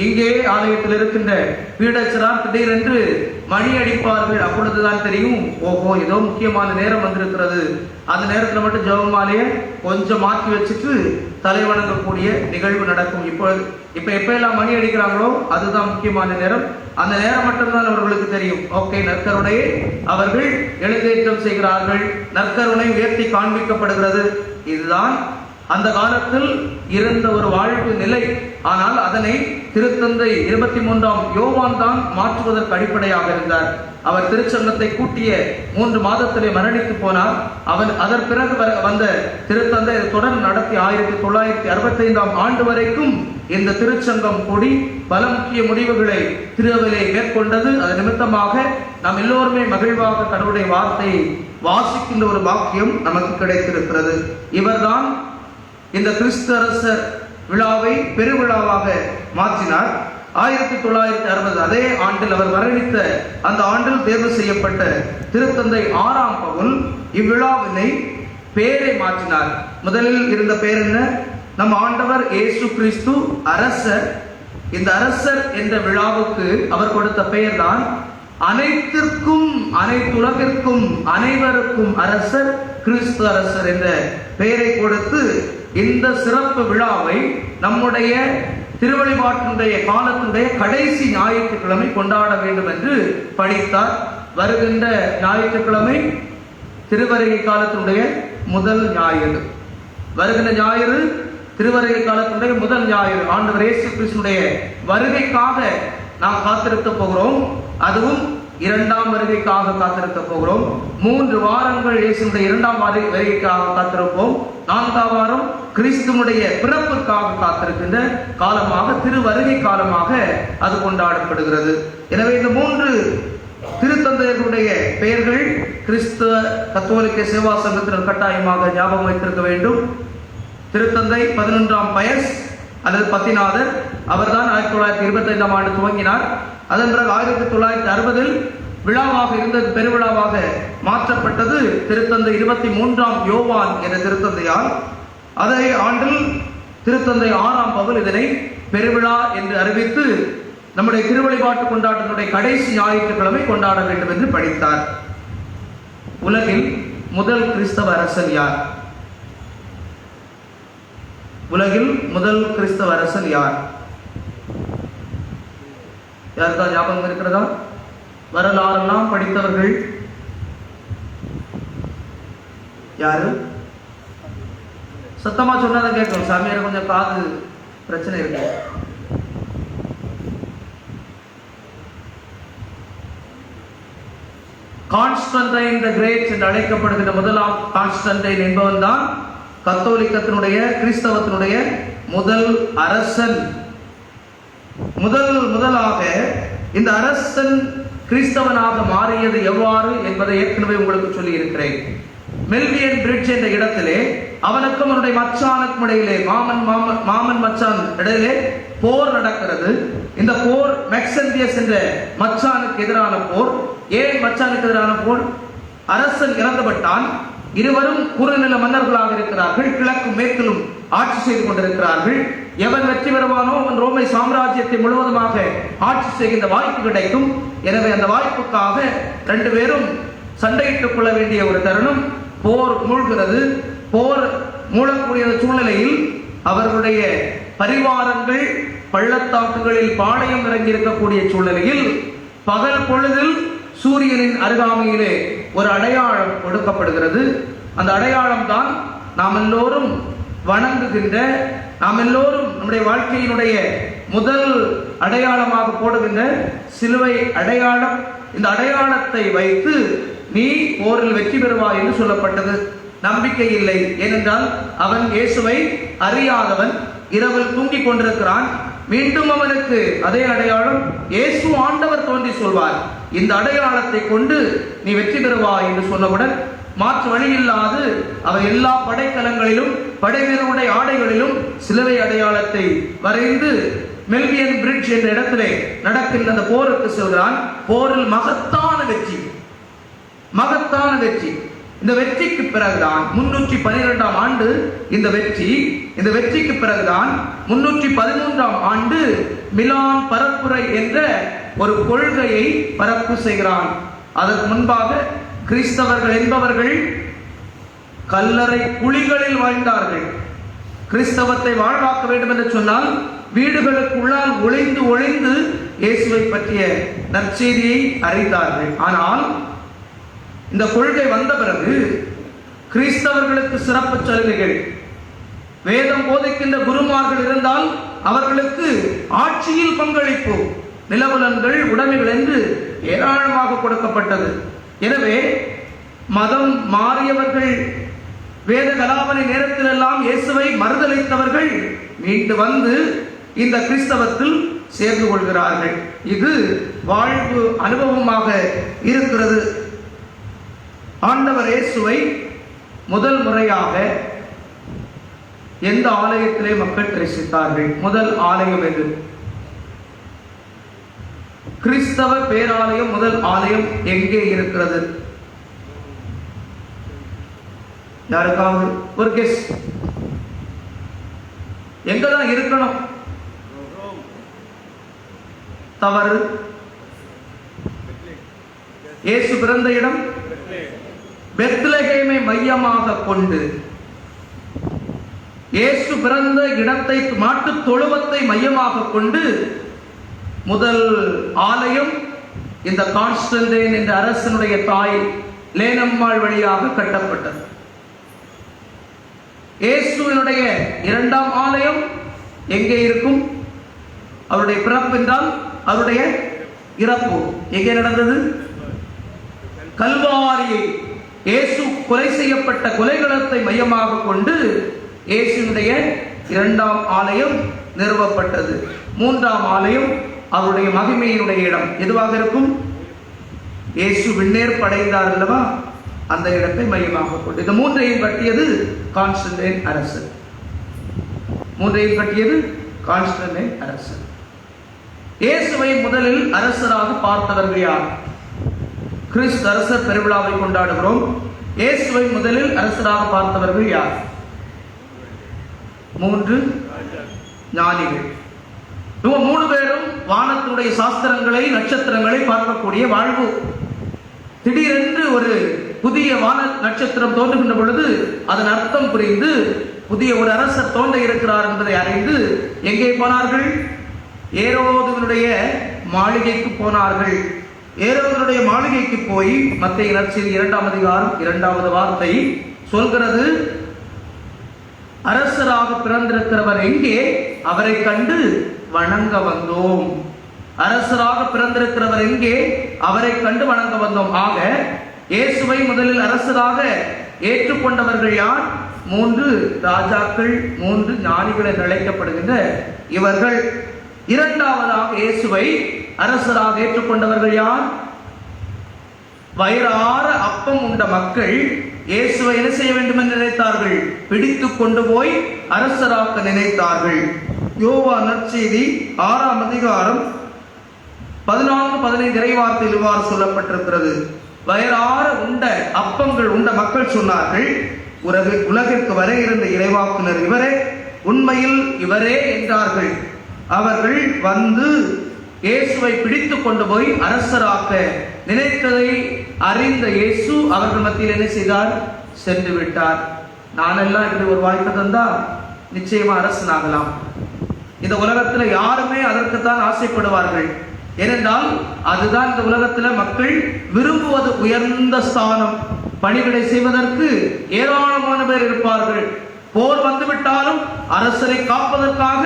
இங்கே ஆலயத்தில் இருக்கின்ற பீடச்சரார் திடீரென்று மணி அடிப்பார்கள். அப்பொழுதுதான் தெரியும், ஓஹோ ஏதோ முக்கியமான நேரம் வந்திருக்கிறது. அந்த நேரத்தில் மட்டும் ஜெபமாலையை கொஞ்சம் மாற்றி வச்சுட்டு தலை வணங்கக்கூடிய நிகழ்வு நடக்கும். இப்ப எப்ப எல்லாம் மணி அடிக்கிறாங்களோ அதுதான் முக்கியமான நேரம். அந்த நேரம் மட்டும்தான் அவர்களுக்கு தெரியும். ஓகே, நற்கருணையை அவர்கள் எழுந்தேற்றம் செய்கிறார்கள், நற்கருணை உயர்த்தி காண்பிக்கப்படுகிறது. இதுதான் அந்த காலத்தில் இருந்த ஒரு வாழ்வு நிலை. ஆனால் அதனை திருத்தந்தை 23ஆம் யோவான் தான் மாற்றுவதற்கு அடிப்படையாக இருந்தார். அவர் திருச்சங்கத்தை கூட்டிய 3 மாதத்திலே மரணித்து போனார். அதன் பிறகு வந்த திருத்தந்தை தொடர்ந்து நடத்தி 1965ஆம் ஆண்டு வரைக்கும் இந்த திருச்சங்கம் கூடி பல முக்கிய முடிவுகளை திருஅவையிலே மேற்கொண்டது. அது நிமித்தமாக நாம் எல்லோருமே மகிழ்வாக கடவுளுடைய வார்த்தையை வாசிக்கின்ற ஒரு பாக்கியம் நமக்கு கிடைத்திருக்கிறது. இவர்தான் இந்த கிறிஸ்து அரசர் விழாவை பெருவிழாவாக மாற்றினார். 1960 அதே ஆண்டில் அவர் மரணித்த அந்த ஆண்டில் தேர்வு செய்யப்பட்ட திருத்தந்தை 6ஆம் பவுல் இவ்விழாவினை பெயரை மாற்றினார். முதலில் இருந்த பெயர் என்ன? நம் ஆண்டவர் இயேசு கிறிஸ்து அரசர். இந்த அரசர் என்ற விழாவுக்கு அவர் கொடுத்த பெயர் தான் அனைத்திற்கும், அனைத்துலகிற்கும், அனைவருக்கும் அரசர் கிறிஸ்து அரசர் என்ற பெயரை கொடுத்து இந்த சிறப்பு விழாவை நம்முடைய திருவழிபாட்டினுடைய காலத்தினுடைய கடைசி ஞாயிற்றுக்கிழமை கொண்டாட வேண்டும் என்று பணித்தார். வருகின்ற ஞாயிற்றுக்கிழமை திருவருகை காலத்தினுடைய முதல் ஞாயிறு. வருகின்ற ஞாயிறு திருவருகை காலத்தினுடைய முதல் ஞாயிறு. ஆண்டவர் இயேசு கிறிஸ்துடைய வருகைக்காக நாம் காத்திருக்க போகிறோம். அதுவும் 2ஆம் வருகைக்காக காத்திருக்க போகிறோம். 3 வாரங்கள் இயேசுடைய 2ஆம் வருகைக்காக காத்திருப்போம். 4ஆம் வாரம் கிறிஸ்துவுடைய பிறப்புக்காக காத்திருக்கின்ற காலமாக, திருவருகை காலமாக அது கொண்டாடப்படுகிறது. எனவே இந்த 3 திருத்தந்தையர்களுடைய பெயர்கள் கிறிஸ்துவ கத்தோலிக்க சேவா சங்கத்தினர் கட்டாயமாக ஞாபகம் வைத்திருக்க வேண்டும். திருத்தந்தை 11ஆம் பயஸ் அல்லது பத்திநாதர், அவர்தான் 1925ஆம் ஆண்டு துவங்கினார். அதன் பிறகு 1960 விழாவாக இருந்தது பெருவிழாவாக மாற்றப்பட்டது திருத்தந்தை 23ஆம் யோவான் என்ற திருத்தந்தையால். அதே ஆண்டில் திருத்தந்தை 6ஆம் பவுல் இதனை பெருவிழா என்று அறிவித்து நம்முடைய திருவழிபாட்டு கொண்டாட்டத்தினுடைய கடைசி ஞாயிற்றுக்கிழமை கொண்டாட வேண்டும் என்று படித்தார். உலகில் முதல் கிறிஸ்தவ அரசன் யார்? உலகில் முதல் கிறிஸ்தவ அரசன் யார்? யாருக்கா ஞாபகம் இருக்கிறதா? வரலாறெல்லாம் படித்தவர்கள் யாரு? சத்தமா சொன்னதை கேட்கணும். சாமியார் கொஞ்சம் காது பிரச்சனை இருக்கு. கான்ஸ்டன்டைன் தி கிரேட் என்று அழைக்கப்படுகின்ற முதலாம் கான்ஸ்டன்டைன் என்பவன் தான் கத்தோலிக்கத்தினுடைய கிறிஸ்தவத்தினுடைய முதல் அரசன். முதலாக இந்த அரசன் கிறிஸ்தவனாக மாறியது எவ்வாறு என்பதை ஏற்கனவே உங்களுக்கு சொல்லி இருக்கிறேன். மெல்வியன் பிரிட்ஜ் என்ற இடத்திலே அவனுக்கும் அவனுடைய மச்சானுக்கும் இடையிலே மாமன் மச்சான் இடையிலே போர் நடக்கிறது. இந்த போர் மெக்சந்தியஸ் என்ற மச்சானுக்கு எதிரான போர். ஏன் மச்சானுக்கு எதிரான போர்? அரசன் இறந்துவிட்டான். இருவரும் குறுநில மன்னர்களாக இருக்கிறார்கள். கிழக்கும் மேற்கிலும் ஆட்சி செய்து கொண்டிருக்கிறார்கள். எவன் வெற்றி பெறுவானோ அவன் ரோமை சாம்ராஜ்யத்தை முழுவதுமாக ஆட்சி செய்கின்ற வாய்ப்பு கிடைக்கும். எனவே அந்த வாய்ப்புக்காக 2 பேரும் சண்டையிட்டுக் கொள்ள வேண்டிய ஒரு தருணம். போர் மூழ்கிறது. போர் மூழக்கூடிய சூழ்நிலையில் அவர்களுடைய பரிவாரங்கள் பள்ளத்தாக்குகளில் பாளையம் இறங்கி இருக்கக்கூடிய சூழ்நிலையில் பகல் பொழுதில் சூரியனின் அருகாமையிலே ஒரு அடையாளம் கொடுக்கப்படுகிறது. அந்த அடையாளம் தான் நாம் எல்லோரும் வணங்குகின்ற, நாம் எல்லோரும் நம்முடைய வாழ்க்கையினுடைய முதல் அடையாளமாக போடுகின்ற சிலுவை அடையாளம். இந்த அடையாளத்தை வைத்து நீ போரில் வெற்றி பெறுவாய் என்று சொல்லப்பட்டது. நம்பிக்கை இல்லை. ஏனென்றால் அவன் இயேசுவை அறியாதவன், இரவில் தூங்கிக் கொண்டிருக்கிறான். மீண்டும் அவனுக்கு அதே அடையாளம், இயேசு ஆண்டவர் தோன்றி சொல்வார், இந்த அடையாளத்தை கொண்டு நீ வெற்றி பெறுவாய் என்று சொன்னவுடன் மாற்று வழியில்லாது அவர் எல்லா படைக்கலங்களிலும் படைவீரருடைய ஆடைகளிலும் சிலுவை அடையாளத்தை வரைந்து மெல்வியன் பிரிட்ஜ் என்ற இடத்திலே நடக்கின்ற அந்த போருக்கு செல்கிறான். போரில் மகத்தான வெற்றி. இந்த வெற்றிக்கு பிறகுதான் 312ஆம் ஆண்டு இந்த வெற்றிக்கு பிறகுதான் 313ஆம் ஆண்டு மிலான் பரப்புரை என்ற ஒரு கொள்கையை பரப்பு செய்கிறான். அதற்கு முன்பாக கிறிஸ்தவர்கள் என்பவர்கள் கல்லறை குழிகளில் வாழ்ந்தார்கள். கிறிஸ்தவத்தை வாழ்வாக்க வேண்டும் என்று சொன்னால் வீடுகளுக்குள்ளால் ஒளிந்து இயேசுவை பற்றிய நற்செய்தியை அறிந்தார்கள். ஆனால் இந்த கொள்கை வந்த பிறகு கிறிஸ்தவர்களுக்கு சிறப்பு சலுகைகள், வேதம் போதிக்கின்ற குருமார்கள் இருந்தால் அவர்களுக்கு ஆட்சியில் பங்களிப்பு, நிலவுலன்கள், உடைமைகள் என்று ஏராளமாக கொடுக்கப்பட்டது. எனவே மதம் மாறியவர்கள், வேத கலாபனை நேரத்தில் எல்லாம் இயேசுவை மறுதலித்தவர்கள் மீண்டு வந்து இந்த கிறிஸ்தவத்தில் சேர்ந்து கொள்கிறார்கள். இது வாழ்வு அனுபவமாக இருக்கிறது. ஆண்டவர் இயேசுவை முதல் முறையாக எந்த ஆலயத்திலே மக்கள் தரிசித்தார்கள்? முதல் ஆலயம் எது? கிறிஸ்தவ பேராலயம் முதல் ஆலயம் எங்கே இருக்கிறது? யாருக்காவது ஒரு கெஸ்? எங்கதான் இருக்கணும்? தவறு. இயேசு பிறந்த இடம் பெத்லகேமை மையமாக கொண்டு, இயேசு பிறந்த இடத்தை, மாட்டு தொழுவத்தை மையமாக கொண்டு முதல் ஆலயம் இந்த கான்ஸ்டன்டைன் என்ற அரசனுடைய தாய் லேனம்மாள் வழியாக கட்டப்பட்டது. இயேசுவினுடைய இரண்டாம் ஆலயம் எங்கே இருக்கும்? அவருடைய பிறப்பு என்றால் அவருடைய இறப்பு எங்கே நடந்தது? கல்வாரியை, இயேசு கொலை செய்யப்பட்ட கொலைகளத்தை மையமாக கொண்டு இயேசுவினுடைய இரண்டாம் ஆலயம் நிறுவப்பட்டது. மூன்றாம் ஆலயம் அவருடைய மகிமையினுடைய இடம் எதுவாக இருக்கும்? இயேசு விண்ணேற்பு அடைந்தார் அல்லவா, அந்த இடத்தை மையமாக கொண்டு இந்த மூன்றையும் கட்டியது கான்ஸ்டன்டைன் அரசர். இயேசுவை முதலில் அரசராக பார்த்தவர்கள் யார்? கிறிஸ்து அரசர் பெருவிழாவை கொண்டாடுகிறோம். இயேசுவை முதலில் அரசராக பார்த்தவர்கள் யார்? 3 ஞானிகள். இவங்க 3 பேரும் வானத்தினுடைய சாஸ்திரங்களை, நட்சத்திரங்களை பார்க்கக்கூடிய வாழ்வு. திடீரென்று ஒரு புதிய வான நட்சத்திரம் தோன்றுகின்ற பொழுது அதன் அர்த்தம் புரிந்து புதிய ஒரு அரசர் தோன்ற இருக்கிறார் என்பதை அறிந்து எங்கே போனார்கள்? ஏரோதுவினுடைய மாளிகைக்கு போனார்கள். ஏரோதுவினுடைய மாளிகைக்கு போய் மத்தேயு நற்செய்தி 2ஆம் அதிகாரம் 2வது வார்த்தை சொல்கிறது, அரசராக பிறந்திருக்கிறவர் எங்கே? அவரை கண்டு வணங்க வந்தோம். அரசராக பிறந்திருக்கிறவர் எங்கே? அவரை கண்டு வணங்க வந்தோம். ஆக இயேசுவை முதலில் அரசராக ஏற்றுக்கொண்டவர்கள் யார்? 3 ராஜாக்கள், 3 ஞானிகள் என்று அழைக்கப்படுகின்ற இவர்கள். இரண்டாவதாக இயேசுவை அரசராக ஏற்றுக்கொண்டவர்கள் யார்? வயிறார அப்பம் உண்ட மக்கள் இயேசுவை என்ன செய்ய வேண்டும் என்று நினைத்தார்கள்? பிடித்து கொண்டு போய் அரசராக்க நினைத்தார்கள். யோவான் நற்செய்தி 6ஆம் அதிகாரம் 14-15 இறைவார்த்தையில் இவ்வாறு சொல்லப்பட்டிருக்கிறது. வயிறார உண்ட அப்பங்கள் உண்ட மக்கள் சொன்னார்கள், உலகிற்கு வர இருந்த இறைவாக்குனர் இவரே, உண்மையில் இவரே என்றார்கள். அவர்கள் வந்து இயேசுவை பிடித்து கொண்டு போய் அரசராக்க நினைத்ததை அறிந்த இயேசு அவர்கள் மத்தியில் என்ன செய்தார்? சென்று விட்டார். நானெல்லாம் இப்படி ஒரு வாய்ப்பு தந்தா நிச்சயமா அரசனாகலாம். இந்த உலகத்துல யாருமே அதற்குத்தான் ஆசைப்படுவார்கள். ஏனென்றால் அதுதான் இந்த உலகத்துல மக்கள் விரும்புவது, உயர்ந்த ஸ்தானம். பணிகளை செய்வதற்கு ஏராளமான பேர் இருப்பார்கள். போர் வந்துவிட்டாலும் அரசரை காப்பதற்காக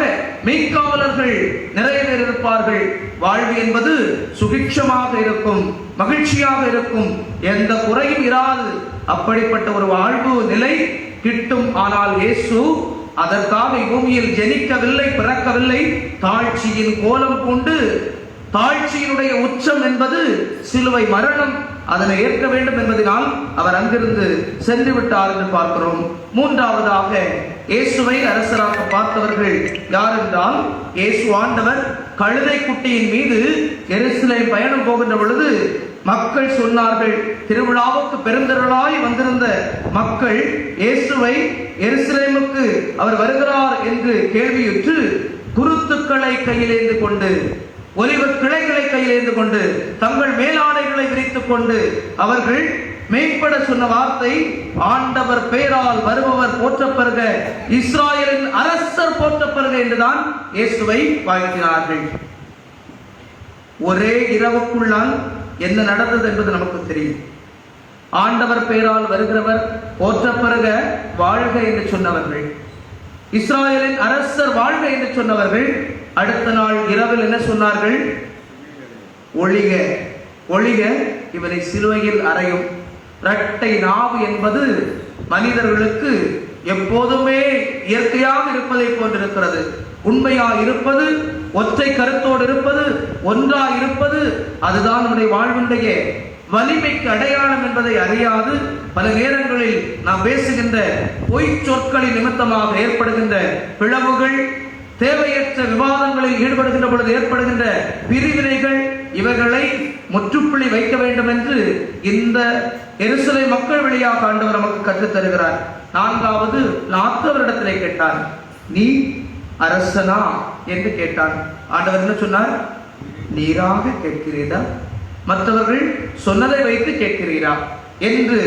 மெய்க்காவலர்கள் நிறைய பேர் இருப்பார்கள். வாழ்வு என்பது சுபிட்சமாக இருக்கும், மகிழ்ச்சியாக இருக்கும், எந்த குறையும் இராது. அப்படிப்பட்ட ஒரு வாழ்வு நிலை கிட்டும். ஆனால் இயேசு அதற்காக பூமியில் ஜெனிக்கவில்லை, பிறக்கவில்லை. தாழ்ச்சியின் கோலம் கொண்டு, தாழ்ச்சியினுடைய உச்சம் என்பது சிலுவை மரணம், அதனை ஏற்க வேண்டும் என்பதனால் அவர் அங்கிருந்து சென்று விட்டார் என்று பார்க்கிறோம். மூன்றாவதாக இயேசுவை அரசராக பார்த்தவர்கள் யார் என்றால், இயேசு ஆண்டவர் கழுதை குட்டியின் மீது எருசலேம் பயணம் போகின்ற பொழுது மக்கள் சொன்னார்கள், திருவிழாவுக்கு பெருந்திரளாய் வந்திருந்த மக்கள் இயேசுவை எருசலேமுக்கு அவர் வருகிறார் என்று கேள்வியுற்று குருத்துக்களை கையிலேந்து கொண்டு, ஒலிவ கிளைகளை கையிலேந்து கொண்டு, தங்கள் மேலாடைகளை விரித்துக் கொண்டு அவர்கள் மேம்பட சொன்ன வார்த்தை, ஆண்டவர் பெயரால் வருபவர் போற்றப்பெறுக, இஸ்ராயலின் அரசர் போற்றப்பெறுக என்றுதான் இயேசுவை வாழ்த்தினார்கள். ஒரே இரவுக்குள்ளால் என்ன நடந்தது என்பது நமக்கு தெரியும். ஆண்டவர் பெயரால் வருகிறவர் போற்றப்பெறுக, வாழ்க என்று சொன்னவர்கள், இஸ்ராயலின் அரசர் வாழ்க என்று சொன்னவர்கள் அடுத்த நாள் இரவில் என்ன சொன்னார்கள்? ஒழிக, ஒழிக, இவரை சிலுவையில் அறையும். இரட்டை நாவு என்பது மனிதர்களுக்கு எப்போதுமே இயற்கையாக இருப்பதை போன்றிருக்கிறது. உண்மையாக இருப்பது, ஒற்றை கருத்தோடு இருப்பது, ஒன்றாக இருப்பது, அதுதான் நம்முடைய வாழ்வினுடைய வலிமைக்கு அடையாளம் என்பதை அறியாது பல நேரங்களில் நாம் பேசுகின்ற பொய் சொற்களின் நிமித்தமாக ஏற்படுகின்ற பிளவுகள், தேவையற்ற விவாதங்களில் ஈடுபடுகின்ற பொழுது ஏற்படுகின்ற பிரிவினைகள், இவைகளை முற்றுப்புள்ளி வைக்க வேண்டும் என்று இந்த எருசலேம் மக்கள் வழியாக ஆண்டவர் நமக்கு கற்றுத் தருகிறார். நான்காவது, லாத்தவரிடத்திலே கேட்டார், நீ அரசனா என்று கேட்டான். ஆண்டவர் என்ன சொன்னார்? நீராக கேட்கிறீரா, மற்றவர்கள் சொன்னதை வைத்து கேட்கிறீரா என்று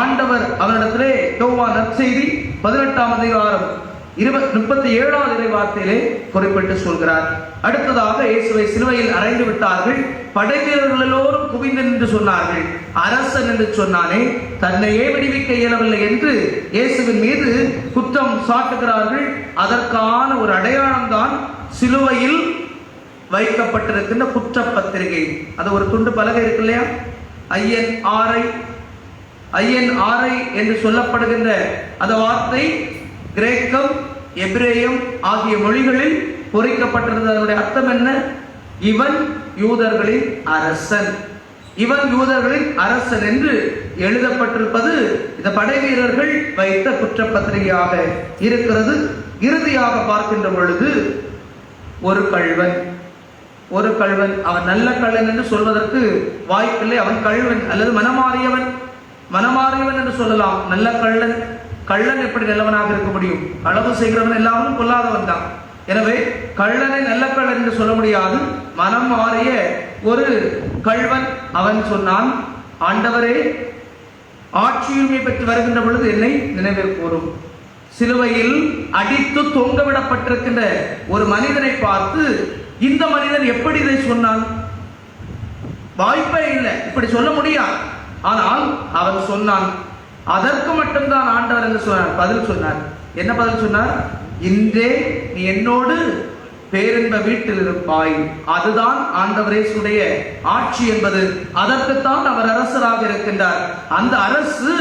ஆண்டவர் அவரிடத்திலே யோவான் நற்செய்தி 18ஆம் அதிகாரம் 37வது இறைவார்த்தையிலே குறிப்பிட்டு சொல்கிறார். அடுத்ததாக இயேசுவை சிலுவையில் அறைந்து விட்டார்கள். படை வீரர்கள் எல்லோரும் குவிந்து நின்று சொன்னார்கள், அரசன் என்று சொன்னானே, தன்னையே விடுவிக்க இயலவில்லை என்று இயேசுவின் மீது குற்றம் சாட்டுகிறார்கள். அதற்கான ஒரு அடையாளம் தான் சிலுவையில் வைக்கப்பட்டிருக்கின்ற குற்றப்பத்திரிகை. அது ஒரு துண்டு பலகை இருக்கு இல்லையா, ஐஎன்ஆர்ஐ என்று சொல்லப்படுகின்ற அந்த வார்த்தை கிரேக்கம், எபிரேயம் ஆகிய மொழிகளில் பொறிக்கப்பட்டிருந்தது. அதனுடைய அர்த்தம் என்ன? இவன் யூதர்களின் அரசன், இவன் யூதர்களின் அரசன் என்று எழுதப்பட்டிருப்பது இந்த படை வீரர்கள் வைத்த குற்றப்பத்திரிகையாக இருக்கிறது. இறுதியாக பார்க்கின்ற பொழுது ஒரு கள்வன், ஒரு கள்வன், அவன் நல்ல கள்ளன் என்று சொல்வதற்கு வாய்ப்பில்லை. அவன் கள்வன் அல்லது மனமாறியவன், மனமாறியவன் என்று சொல்லலாம். நல்ல கள்ளன், கள்ளன் எப்படி நல்லவனாக இருக்க முடியும்? களவு செய்கிறவன் எல்லாரும் கொல்லாதவன் தான். எனவே கள்ளனை நல்ல கள்ளன் என்று சொல்ல முடியாது. மனம் மாறிய ஒரு கள்வன் அவன் சொன்னான், ஆண்டவரே, ஆட்சியுரிமை பெற்று வருகின்ற பொழுது என்னை நினைவில் கூறும். சிலுவையில் அடித்து தொங்கவிடப்பட்டிருக்கின்ற ஒரு மனிதனை பார்த்து இந்த மனிதன் எப்படி இதை சொன்னான்? வாய்ப்பே இல்லை, இப்படி சொல்ல முடியாது. ஆனால் அவன் சொன்னான். அதற்கு மட்டும்தான் ஆண்டவர் என்று சொன்னார், பதில் சொன்னார். என்ன பதில் சொன்னார்? இன்றே நீ என்னோடு பேரின்ப வீட்டில் இருப்பாய். அதுதான் ஆண்டவர் இயேசுடைய ஆட்சி என்பது. அதற்குத்தான் அவர் அரசராக இருக்கின்றார். அந்த அரசு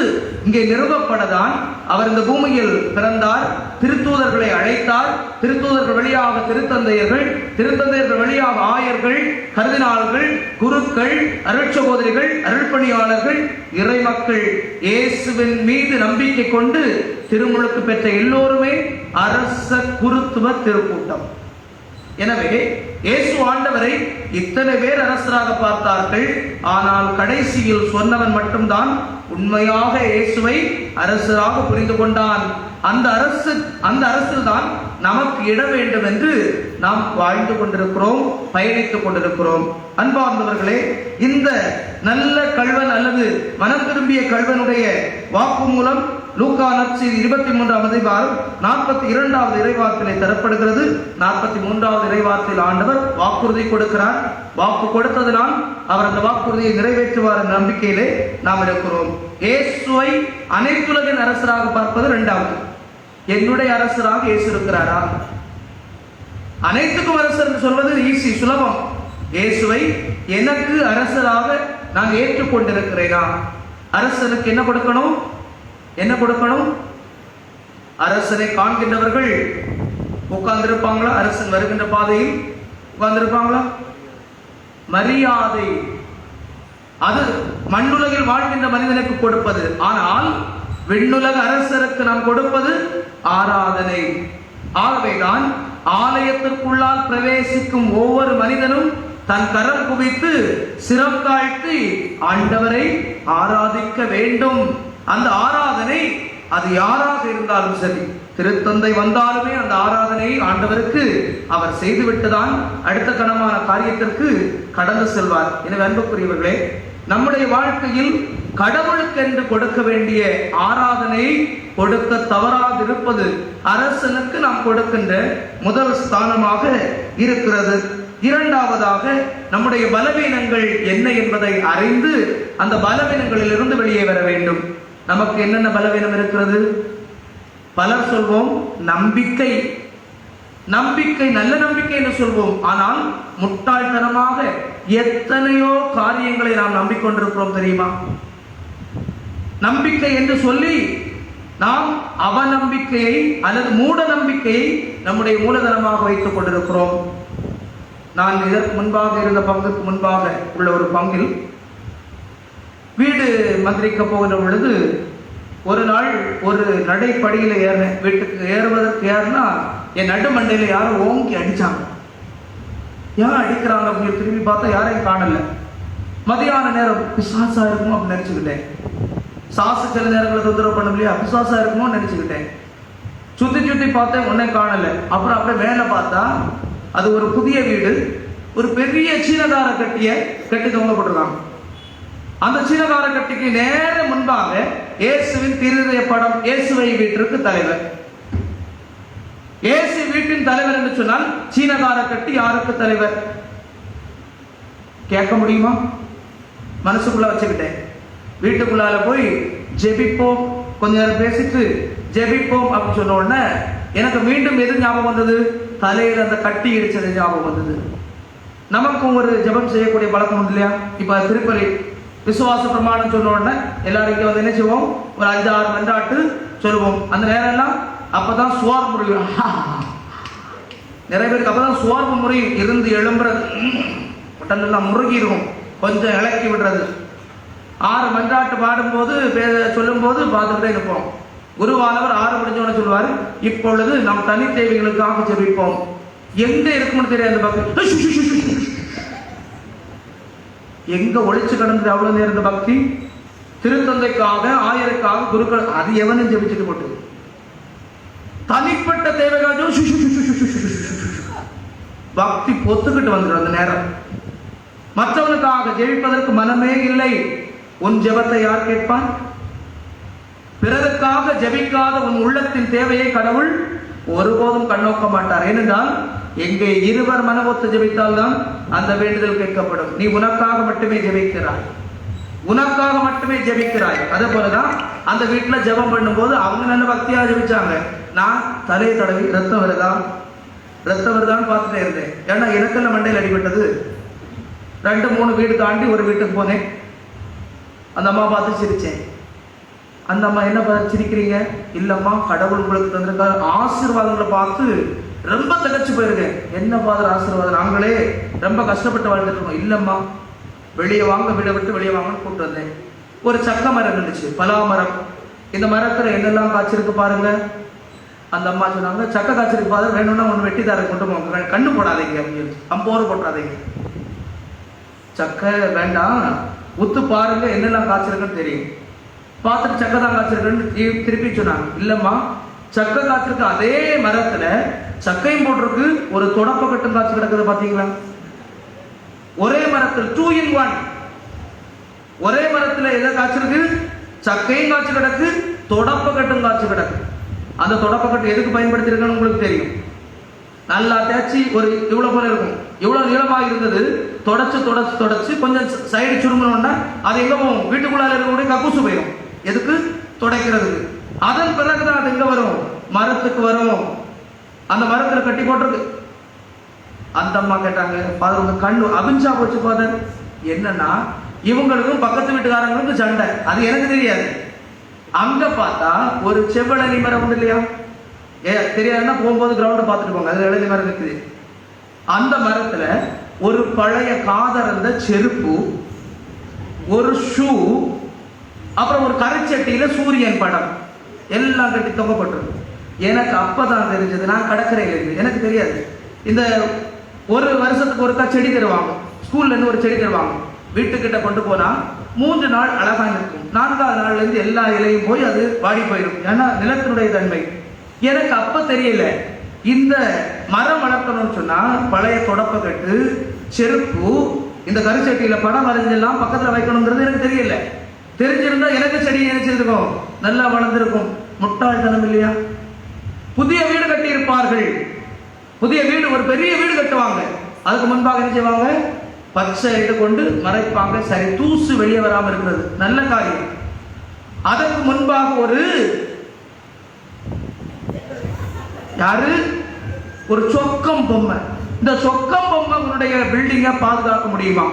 இங்கே நிறுவப்படதான் அவர் இந்த பூமியில் பிறந்தார், திருத்தூதர்களை அழைத்தார். திருத்தூதர்கள் வழியாக திருத்தந்தையர்கள், திருத்தந்தையர்கள் வழியாக ஆயர்கள், கர்தினால்கள், குருக்கள், அருட்சகோதரிகள், அருள்பணியாளர்கள், இறைமக்கள் இயேசுவின் மீது நம்பிக்கை கொண்டு திருமுழுக்கு பெற்ற எல்லோருமே அரச குருத்துவ திருக்கூட்டம். எனவே இயேசு ஆண்டவரை இத்தனை பேர் அரசராக பார்த்தார்கள். ஆனால் கடைசியில் சொன்னவன் மட்டும்தான் உண்மையாக இயேசுவை அரசராக புரிந்து கொண்டான். அந்த அரசில் தான் நமக்கு இட வேண்டும் என்று நாம் வாழ்ந்து கொண்டிருக்கிறோம், பயணித்துக் கொண்டிருக்கிறோம். அன்பார்ந்தவர்களே, இந்த நல்ல கள்வன் அல்லது மனம் திரும்பிய கள்வனுடைய வாக்கு மூலம் லூக்கா நற்செய்தி 23ஆம் அதிகாரம் 42வது இறைவார்த்தையிலே தரப்படுகிறது. 43வது இறைவார்த்தையில் ஆண்டவர் வாக்குறுதி கொடுக்கிறார். வாக்கு கொடுத்ததினால் அவர் அந்த வாக்குறுதியை நிறைவேற்றுவார் என்ற நம்பிக்கையிலே நாம் இருக்கிறோம். இயேசுவை அனைத்துலகின் அரசராக பார்ப்பது இரண்டாவது. என்னுடைய அரசராக இயேசு இருக்கிறாரா? அனைத்துக்கும் அரசர் என்று சொல்வது ஈஸி, சுலபம். இயேசுவை எனக்கு அரசராக நான் ஏற்றுக்கொண்டிருக்கிறேனா? அரசனுக்கு என்ன கொடுக்கணும்? என்ன கொடுக்கணும்? அரசனை காண்கின்றவர்கள் உட்கார்ந்திருப்பாங்களா? அரசன் வருகின்ற பாதையில் உட்கார்ந்திருப்பாங்களா? மரியாதை அது மண்ணுலகில் வாழ்கின்ற மனிதனுக்கு கொடுப்பது. ஆனால் விண்ணுலக அரசருக்கு நாம் கொடுப்பது ஆராதனை. ஆகவேதான் ஆலயத்திற்குள்ளால் பிரவேசிக்கும் ஒவ்வொரு மனிதனும் தன் கரம் குவித்து சிரம் தாழ்த்தி ஆண்டவரை ஆராதிக்க வேண்டும். அந்த ஆராதனை அது யாராக இருந்தாலும் சரி, திருத்தந்தை வந்தாலுமே அந்த ஆராதனை ஆண்டவருக்கு அவர் செய்துவிட்டுதான் அடுத்த கணமான காரியத்திற்கு கடந்து செல்வார். எனவே அன்புக்குரியவர்களே, நம்முடைய வாழ்க்கையில் கடவுளுக்கென்று கொடுக்க வேண்டிய ஆராதனையை கொடுக்க தவறாதிருப்பது அரசனுக்கு நாம் கொடுக்கின்ற முதல் ஸ்தானமாக இருக்கிறது. இரண்டாவதாக, நம்முடைய பலவீனங்கள் என்ன என்பதை அறிந்து அந்த பலவீனங்களில் இருந்து வெளியே வர வேண்டும். நமக்கு என்னென்ன பலவீனம் இருக்கிறது? பலர் சொல்வோம் நம்பிக்கை. நம்பிக்கை நல்ல நம்பிக்கை என்று சொல்வோம். ஆனால் முட்டாள்தனமாக எத்தனையோ காரியங்களை நாம் நம்பிக்கொண்டிருக்கிறோம் தெரியுமா? நம்பிக்கை என்று சொல்லி நாம் அவநம்பிக்கையை அல்லது மூட நம்பிக்கையை நம்முடைய மூலதனமாக வைத்துக் கொண்டிருக்கிறோம். நான் இதற்கு முன்பாக இருந்த பங்குக்கு முன்பாக உள்ள ஒரு பங்கில் வீடு மந்திரிக்க போகிற பொழுது ஒரு நாள் ஒரு நடைப்படியில் ஏறினேன். வீட்டுக்கு ஏறுவதற்கு ஏறினா என் நடுமண்டையில யாரும் ஓங்கி அடிச்சாங்க. யாரும் அடிக்கிறாங்க அப்படின்னு திரும்பி பார்த்தா யாரையும் காணல. மதியான நேரம் பிசாசா இருக்குமோ அப்படின்னு நினைச்சுக்கிட்டேன். சாசு சில நேரங்களில் தொந்தரவு பண்ண முடியா, பிசாசா இருக்குமோ நினைச்சுக்கிட்டேன். சுத்தி சுத்தி பார்த்தேன், ஒன்னே காணல. அப்புறம் அப்படியே மேல பார்த்தா அது ஒரு புதிய வீடு, ஒரு பெரிய சீனகார கட்டி தொங்கப்பட்டிருக்காங்க. அந்த சீனகார கட்டிக்கு நேர முன்பாக இயேசுவின் திருதய படம், இயேசுவை வீட்டிற்கு தலைவர். இயேசு வீட்டின் தலைவர் என்று சொன்னால் சீனகார கட்டி யாருக்கு தலைவர்? கேட்க முடியுமா? மனசுக்குள்ள வச்சுக்கிட்டேன். வீட்டுக்குள்ளால போய் ஜெபிப்போம், கொஞ்ச நேரம் பேசிட்டு ஜெபிப்போம் அப்படின்னு சொன்ன உடனே எனக்கு மீண்டும் எது ஞாபகம் வந்தது? தலையில் அந்த கட்டி இடிச்சது ஞாபகம் வந்தது. நமக்கும் ஒரு ஜெபம் செய்யக்கூடிய பழக்கம் உண்டு இல்லையா? இப்ப திருப்பலி விசுவாச பிரமாணம் சொன்ன உடனே எல்லாரும் இங்க வந்து என்ன செய்வோம்? ஒரு 5-6 மன்றாட்டு சொல்லுவோம். அந்த நேரம் எல்லாம் அப்பதான் சுவார் முறையும். நிறைய பேருக்கு அப்பதான் சுவார்பு முறையும் இருந்து எழும்புறது, உடனெல்லாம் முருகிடும், கொஞ்சம் இலக்கி விடுறது. 6 மன்றாட்டு பாடும்போது சொல்லும் போது பார்த்துக்கிட்டே இருப்போம். குருவானவர் 6 முடிஞ்சவன சொல்லுவார், இப்பொழுது நம் தனி தேவைகளுக்காக ஜெபிப்போம். எங்க இருக்கும்னு தெரியாது. பக்தி எங்க ஒளிச்சு கடந்து அவ்வளவு நேர்ந்த பக்தி. திருத்தந்தைக்காக, ஆயருக்காக, குருக்கள், அது எவனும் ஜெபிச்சுட்டு போட்டு தனிப்பட்ட தேவைக்காக பக்தி பொத்துக்கிட்டு வந்துடும். அந்த நேரம் மற்றவனுக்காக ஜெபிப்பதற்கு மனமே இல்லை. உன் ஜெபத்தை யார் கேட்பான்? பிறருக்காக ஜெபிக்காத உன் உள்ளத்தின் தேவையை கடவுள் ஒருபோதும் கண்ணோக்க மாட்டார். ஏனென்றால் எங்கே இருவர் மனமொத்து ஜெபித்தால் தான் அந்த வேண்டுதல் கேட்கப்படும். நீ உனக்காக மட்டுமே ஜெபிக்கிறாய், உனக்காக மட்டுமே ஜெபிக்கிறாய். அதே போலதான் அந்த வீட்டுல ஜெபம் பண்ணும்போது அவங்க நல்ல பக்தியா ஜெபிச்சாங்க. நான் தலையை தடவி ரத்தம் வருதான்னு பார்த்துட்டே இருந்தேன். ஏன்னா எனக்கெல்லாம் மண்டையில் அடிபட்டது. 2-3 வீடு தாண்டி ஒரு வீட்டுக்கு போனேன். அந்த அம்மா பார்த்து சிரிச்சேன். அந்த அம்மா என்ன பார்த்து சிரிக்கிறீங்க? இல்லம்மா, கடவுள் உங்களுக்கு தந்திருக்காரு ஆசீர்வாதங்களை பார்த்து ரொம்ப திகச்சு போயிருக்கேன். என்ன ஃபாதர் ஆசீர்வாதம்? நாங்களே ரொம்ப கஷ்டப்பட்டு வாழ்ந்துட்டு இருக்கோம். இல்லம்மா, வெளியே வாங்க, வீடை விட்டு வெளியே வாங்கன்னு கூப்பிட்டு வந்தேன். ஒரு சக்க மரம் இருந்துச்சு, பலா மரம். இந்த மரத்துல என்னெல்லாம் காய்ச்சிருக்கு பாருங்க. அந்த அம்மா சொன்னாங்க, சக்க காய்ச்சிருக்கு ஃபாதர், வேணும்னா ஒன்று வெட்டி தர கொண்டு போங்க, கண்ணு போடாதீங்க அப்படின்னு, அம்போர் போட்டாதீங்க, சக்கை வேண்டாம், உத்து பாருங்க என்னெல்லாம் காய்ச்சிருக்குன்னு தெரியும். பார்த்துட்டு சக்கை தான் காய்ச்சிருக்குன்னு திருப்பி சொன்னாங்க. இல்லம்மா, சக்கை காய்ச்சிருக்கு அதே மரத்துல சக்கையும் போட்டிருக்கு, ஒரு தொடப்ப கட்டும் காய்ச்சி கிடக்குது பாத்தீங்களா? ஒரே மரத்தில் 2 in 1. ஒரே மரத்துல எதை காய்ச்சிருக்கு? சக்கையும் காய்ச்சி கிடக்கு, தொடப்ப கட்டும் காய்ச்சி கிடக்கு. அந்த தொடப்ப கட்டு எதுக்கு பயன்படுத்தி இருக்குன்னு உங்களுக்கு தெரியும். நல்லா தேய்ச்சி ஒரு இவ்வளவு போல இருக்கும், இவ்வளவு நீளமாக இருந்தது. தொடச்சு கொஞ்சம் சைடு சுருங்கணும்னா அது எங்க போகும்? வீட்டுக்குள்ளால இருக்கக்கூடிய கக்கூசு போயிடும். எதுக்கு? துடைக்கிறதுக்கு. அதன் பிறகுதான் அது எங்க வரும்? மரத்துக்கு வரும். அந்த மரத்துல கட்டி போட்டிருக்கு. அந்த அம்மா கேட்டாங்க, ஃபாதர் உங்க கண்ணு அவிஞ்சா போச்சு ஃபாதர். என்னன்னா இவங்களுக்கும் பக்கத்து வீட்டுக்காரங்களுக்கும் சண்டை, அது எனக்கு தெரியாது. அங்க பார்த்தா ஒரு செவ்வழி மரம் உண்டு இல்லையா, தெரியாதுன்னா போகும்போது கிரவுண்டை பார்த்துட்டு போங்க, அது இளநி மரம் இருக்குது. அந்த மரத்துல ஒரு பழைய காதறந்த செருப்பு, ஒரு ஷூ, அப்புறம் ஒரு கரைச்சட்டியில சூரியன் படம் எல்லாம் கட்டி தொங்கப்பட்டிருக்கு. எனக்கு அப்பதான் தெரிஞ்சது, நான் கடற்கரையில் இருந்து, எனக்கு தெரியாது. இந்த ஒரு வருஷத்துக்கு ஒருக்கா செடி தருவாங்க, ஸ்கூல்ல இருந்து ஒரு செடி தருவாங்க. வீட்டுக்கிட்ட கொண்டு போனா 3 நாள் அழகா இருக்கும், 4வது நாள்ல இருந்து எல்லா இலையும் போய் அது வாடி போயிடும். ஏன்னா நிலத்தினுடைய தன்மை. எனக்கு அப்ப தெரியல இந்த மரம் வளர்க்கணும்னு சொன்னா பழைய தொடப்ப கட்டு, செருப்பு, இந்த கருச்சட்டியில படம் வரைஞ்செல்லாம் பக்கத்துல வைக்கணுங்கிறது எனக்கு தெரியல. தெரிஞ்சிருந்தா எனக்கு செடி நினைச்சிருக்கும், நல்லா வளர்ந்துருக்கும். முட்டாள்தனம் இல்லையா? புதிய வீடு கட்டி இருப்பார்கள். புதிய வீடு, ஒரு பெரிய வீடு கட்டுவாங்க. அதுக்கு முன்பாக என்ன செய்வாங்க? பச்சை இது கொண்டு மறைப்பாங்க. சரி, தூசு வெளியே வராம இருக்கிறது நல்ல காரியம். அதற்கு முன்பாக ஒரு ஒரு சொக்கம் பொம்மை. இந்த சொக்கம் பொம்மை உன்னுடைய பில்டிங்கை பாதுகாக்க முடியுமா?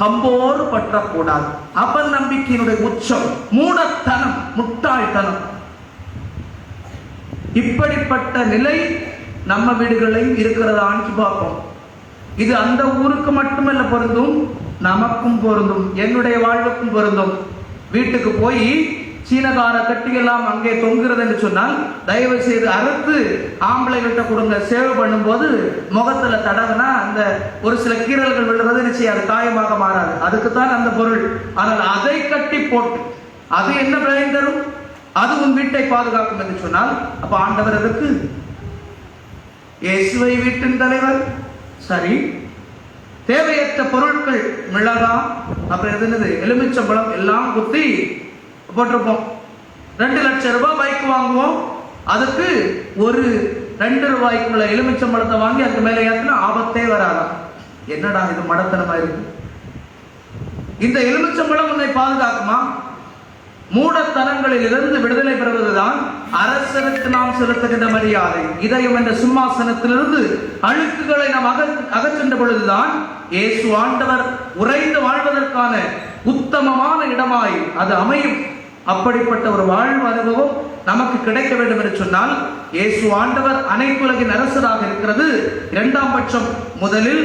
கம்போர் பற்றக்கூடாது. அவநம்பிக்கையினுடைய உச்சம், மூடத்தனம், முட்டாள்தனம். இப்படிப்பட்ட நிலை நம்ம வீடுகளில் இருக்கிறதான்னு பார்ப்போம். இது அந்த ஊருக்கு மட்டுமல்ல பொருந்தும், நமக்கும் பொருந்தும், என்னுடைய வாழ்வுக்கும் பொருந்தும். வீட்டுக்கு போய் சீனகார கட்டியெல்லாம் அங்கே தொங்குறது என்று சொன்னால் தயவு செய்து அறுத்து ஆம்பளைகிட்ட கொடுங்க. சேவ் பண்ணும்போது முகத்துல தடவனா அந்த ஒரு சில கீறல்கள் விழுறது நிச்சயம், அது காயமாக மாறாது. அதுக்குத்தான் அந்த பொருள். ஆனால் அதை கட்டி போட்டு அது என்ன பயன் தரும்? அது உன் வீட்டை பாதுகாக்கும் என்று சொன்னால் அப்ப ஆண்டவர் எதற்கு? இயேசுவை வீட்டின் தலைவர். சரி, தேவையற்ற பொருட்கள், மிளகா, அப்புறம் எது, எலுமிச்சம்பழம் எல்லாம் குத்தி போட்டிருப்போம். 2 லட்சம் ரூபாய் பைக் வாங்குவோம், அதுக்கு ஒரு 2 ரூபாய்க்குள்ள எலுமிச்சம்பழத்தை வாங்கி அதுக்கு மேலே ஏற்றினா ஆபத்தே வராதா? என்னடா இது மடத்தனமா இருக்கு. இந்த எலுமிச்சம்பழம் உன்னை பாதுகாக்குமா? மூடத்தனங்களில் இருந்து விடுதலை பெறுவதுதான் அரசருக்கு நாம் செலுத்துகின்ற மரியாதை. இதயம் என்ற சிம்மாசனத்திலிருந்து அழுக்குகளை நாம் அகற்றுகின்ற பொழுதுதான் இயேசு ஆண்டவர் உறைந்து வாழ்வதற்கான உத்தமமான இடமாய் அது அமையும். அப்படிப்பட்ட ஒரு வாழ்வு அனுபவம் நமக்கு கிடைக்க வேண்டும் என்று சொன்னால் இயேசு ஆண்டவர் அனைத்துலகின் அரசராக இருக்கிறது 2ஆம் பட்சம். முதலில்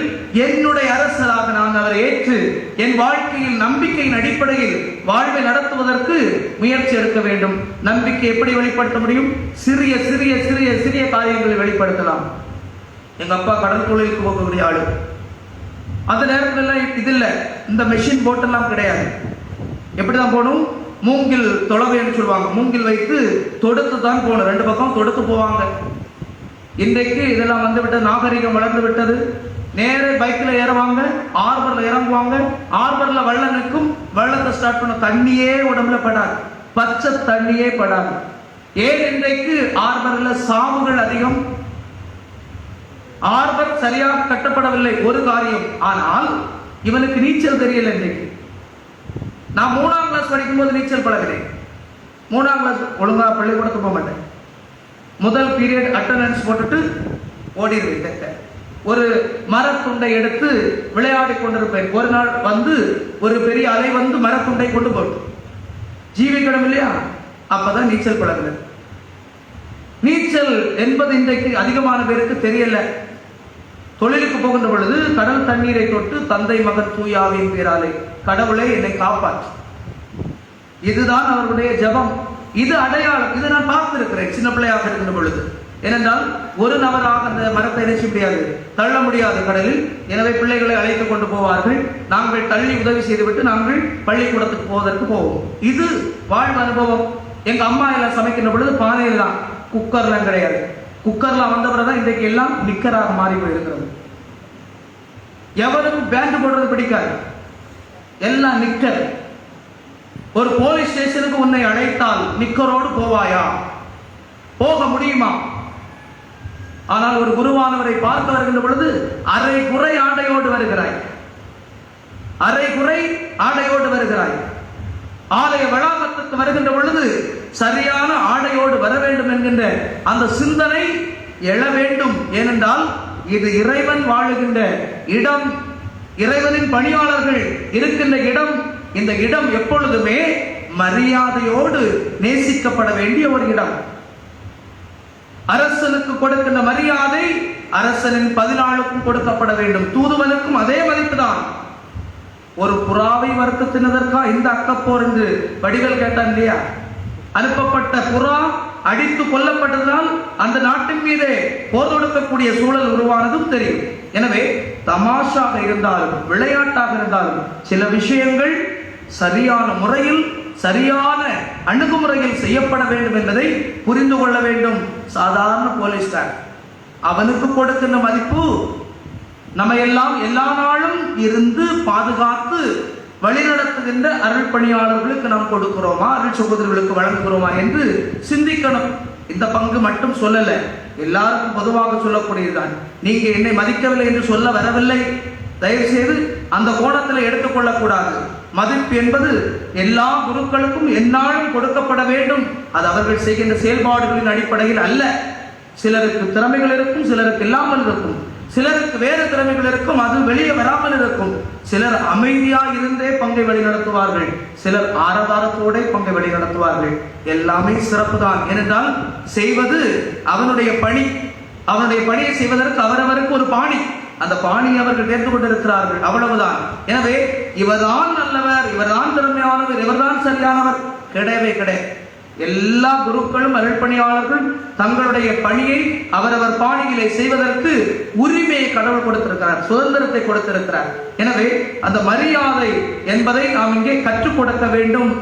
என்னுடைய அரசராக நான் அவரை ஏற்று என் வாழ்க்கையில் நம்பிக்கையின் அடிப்படையில் வாழ்வை நடத்துவதற்கு முயற்சி எடுக்க வேண்டும். நம்பிக்கை எப்படி வெளிப்படுத்த முடியும்? சிறிய சிறிய சிறிய சிறிய காரியங்களை வெளிப்படுத்தலாம். எங்க அப்பா கடல் தொழிலுக்கு போகக்கூடிய ஆளு. அந்த நேரத்துல இது இல்லை, இந்த மெஷின் போட்டெல்லாம் கிடையாது. எப்படிதான் போகணும்? மூங்கில் தொலைவைன்னு சொல்லுவாங்க, மூங்கில் வைத்து தொடுத்து தான் போகணும். 2 பக்கம் தொடுத்து போவாங்க. இன்றைக்கு இதெல்லாம் வந்து விட்டது, நாகரிகம் வளர்ந்து விட்டது. நேரே பைக்கில் ஏறுவாங்க, ஆர்பர்ல இறங்குவாங்க, ஆர்பர்ல வெள்ளம் நிற்கும், வெள்ளத்தை ஸ்டார்ட் பண்ண தண்ணியே உடம்புல படாது, பச்சை தண்ணியே படாது. ஏன் இன்றைக்கு ஆர்பர்ல சாவுகள் அதிகம்? ஆர்பர் சரியாக கட்டப்படவில்லை, ஒரு காரியம். ஆனால் இவனுக்கு நீச்சல் தெரியல. இன்றைக்கு நான் 3ஆம் கிளாஸ் படிக்கும் போது நீச்சல் பழகிறேன். 3ஆம் கிளாஸ் ஒழுங்கா பள்ளிக்கூடத்துக்கு போக மாட்டேன். முதல் பீரியட் அட்டெண்டன்ஸ் போட்டுட்டு ஓடிடுவேன். ஒரு மரத்துண்டை எடுத்து விளையாடி கொண்டிருப்பேன். ஒரு நாள் வந்து ஒரு பெரிய அலை வந்து மரத்துண்டை கொண்டு போட்டு ஜீவிக்கணும் இல்லையா, அப்பதான் நீச்சல் பழகுது. நீச்சல் என்பது இன்றைக்கு அதிகமான பேருக்கு தெரியல. தொழிலுக்கு போகின்ற பொழுது கடல் தண்ணீரை தொட்டு தந்தை மகன் தூயாவின் பேராலே கடவுளை என்னை காப்பாற்று, இதுதான் அவர்களுடைய ஜபம். இது அடையாளம். இது நான் பார்த்திருக்கிறேன் சின்ன பிள்ளையாக இருக்கின்ற பொழுது. ஏனென்றால் ஒரு நபராக அந்த மரத்தை நினைச்ச முடியாது, தள்ள முடியாது கடலில். எனவே பிள்ளைகளை அழைத்துக் கொண்டு போவார்கள். நாங்கள் தள்ளி உதவி செய்துவிட்டு நாங்கள் பள்ளிக்கூடத்துக்கு போவதற்கு போவோம். இது வாழ்வு அனுபவம். எங்க அம்மா எல்லாம் சமைக்கின்ற பொழுது பானையில் தான், குக்கர்லாம் கிடையாது. குக்கர்ல வந்தவரை இன்றைக்கு எல்லாம் நிக்கராக மாறி போயிருக்கிறது. எவருக்கும் பேண்ட் போடுறது பிடிக்காது, எல்லாம் நிக்கர். ஒரு போலீஸ் ஸ்டேஷனுக்கு உன்னை அழைத்தால் நிக்கரோடு போவாயா? போக முடியுமா? ஆனால் ஒரு குருவானவரை பார்க்க வருகின்ற பொழுது அரை குறை ஆடையோடு வருகிறாய், அரை குறை ஆடையோடு வருகிறாய். ஆலய வளாகத்துக்கு வருகின்ற பொழுது சரியான ஆடையோடு வர வேண்டும் என்கின்ற அந்த சிந்தனை எழ வேண்டும். ஏனென்றால் இது இறைவன் வாழுகின்ற இடம், இறைவனின் பணியாளர்கள் இருக்கின்ற இடம். இந்த இடம் எப்பொழுதுமே மரியாதையோடு நேசிக்கப்பட வேண்டிய ஒரு இடம். அரசனுக்கு கொடுக்கின்ற மரியாதை அரசனின் பதினாளுக்கும் கொடுக்கப்பட வேண்டும். தூதுவனுக்கும் அதே மதிப்புதான். ஒரு புறாவை வறுத்து தின்னதற்கா இந்த அக்கப்போர் என்று வடிகள் கேட்டான் இல்லையா? அனுப்பப்பட்ட புறா அடித்து கொல்லப்பட்டதால் அந்த நாட்டின் மீதே போர் தொடுக்கக்கூடிய சூழல் உருவானதும் தெரியும். எனவே தமாஷாக இருந்தாலும் விளையாட்டாக இருந்தாலும் சில விஷயங்கள் சரியான முறையில் சரியான அணுகுமுறையில் செய்யப்பட வேண்டும் என்பதை புரிந்து கொள்ள வேண்டும். சாதாரண போலீஸ்கார் அவனுக்கு கொடுக்கின்ற மதிப்பு நம்ம எல்லாம் எல்லா நாளும் இருந்து பாதுகாத்து வழிநடத்துகின்ற அருள் பணியாளர்களுக்கு நாம் கொடுக்கிறோமா, அருள் சகோதரர்களுக்கு வழங்குகிறோமா என்று சிந்திக்கணும். இந்த பங்கு மட்டும் சொல்லல, எல்லாருக்கும் பொதுவாக சொல்லக்கூடியதுதான். நீங்க என்னை மதிக்கவில்லை என்று சொல்ல வரவில்லை, தயவு செய்து அந்த கோணத்தில் எடுத்துக்கொள்ளக்கூடாது. மதிப்பு என்பது எல்லா குருக்களுக்கும் எந்நாளும் கொடுக்கப்பட வேண்டும். அது அவர்கள் செய்கின்ற செயல்பாடுகளின் அடிப்படையில் அல்ல. சிலருக்கு திறமைகள் இருக்கும், சிலருக்கு இல்லாமல் இருக்கும். சிலருக்கு வேறு திறமைகள் இருக்கும், அது வெளியே வராமல் இருக்கும். சிலர் அமைதியாக இருந்தே பங்கை வழி நடத்துவார்கள், சிலர் ஆரவாரத்தோட பங்கை வழி நடத்துவார்கள். எல்லாமே சிறப்பு தான். ஏனென்றால் செய்வது அவனுடைய பணி. அவனுடைய பணியை செய்வதற்கு அவரவருக்கு ஒரு பாணி, அந்த பாணியை அவர்கள் தேர்ந்து கொண்டிருக்கிறார்கள், அவ்வளவுதான். எனவே இவர்தான் நல்லவர், இவர்தான் திறமையானவர், இவர்தான் சரியானவர் கிடையவே கிடையாது. எல்லா குருக்களும் அருள்பணியாளர்கள் தங்களுடைய பணியை அவரவர் பாணியிலே செய்வதற்கு உரிமையை கடவுள் கொடுத்திருக்கிறார், சுதந்திரத்தை கொடுத்திருக்கிறார். எனவே அந்த மரியாதை என்பதை நாம் இங்கே கற்றுக் கொடுக்க வேண்டும்.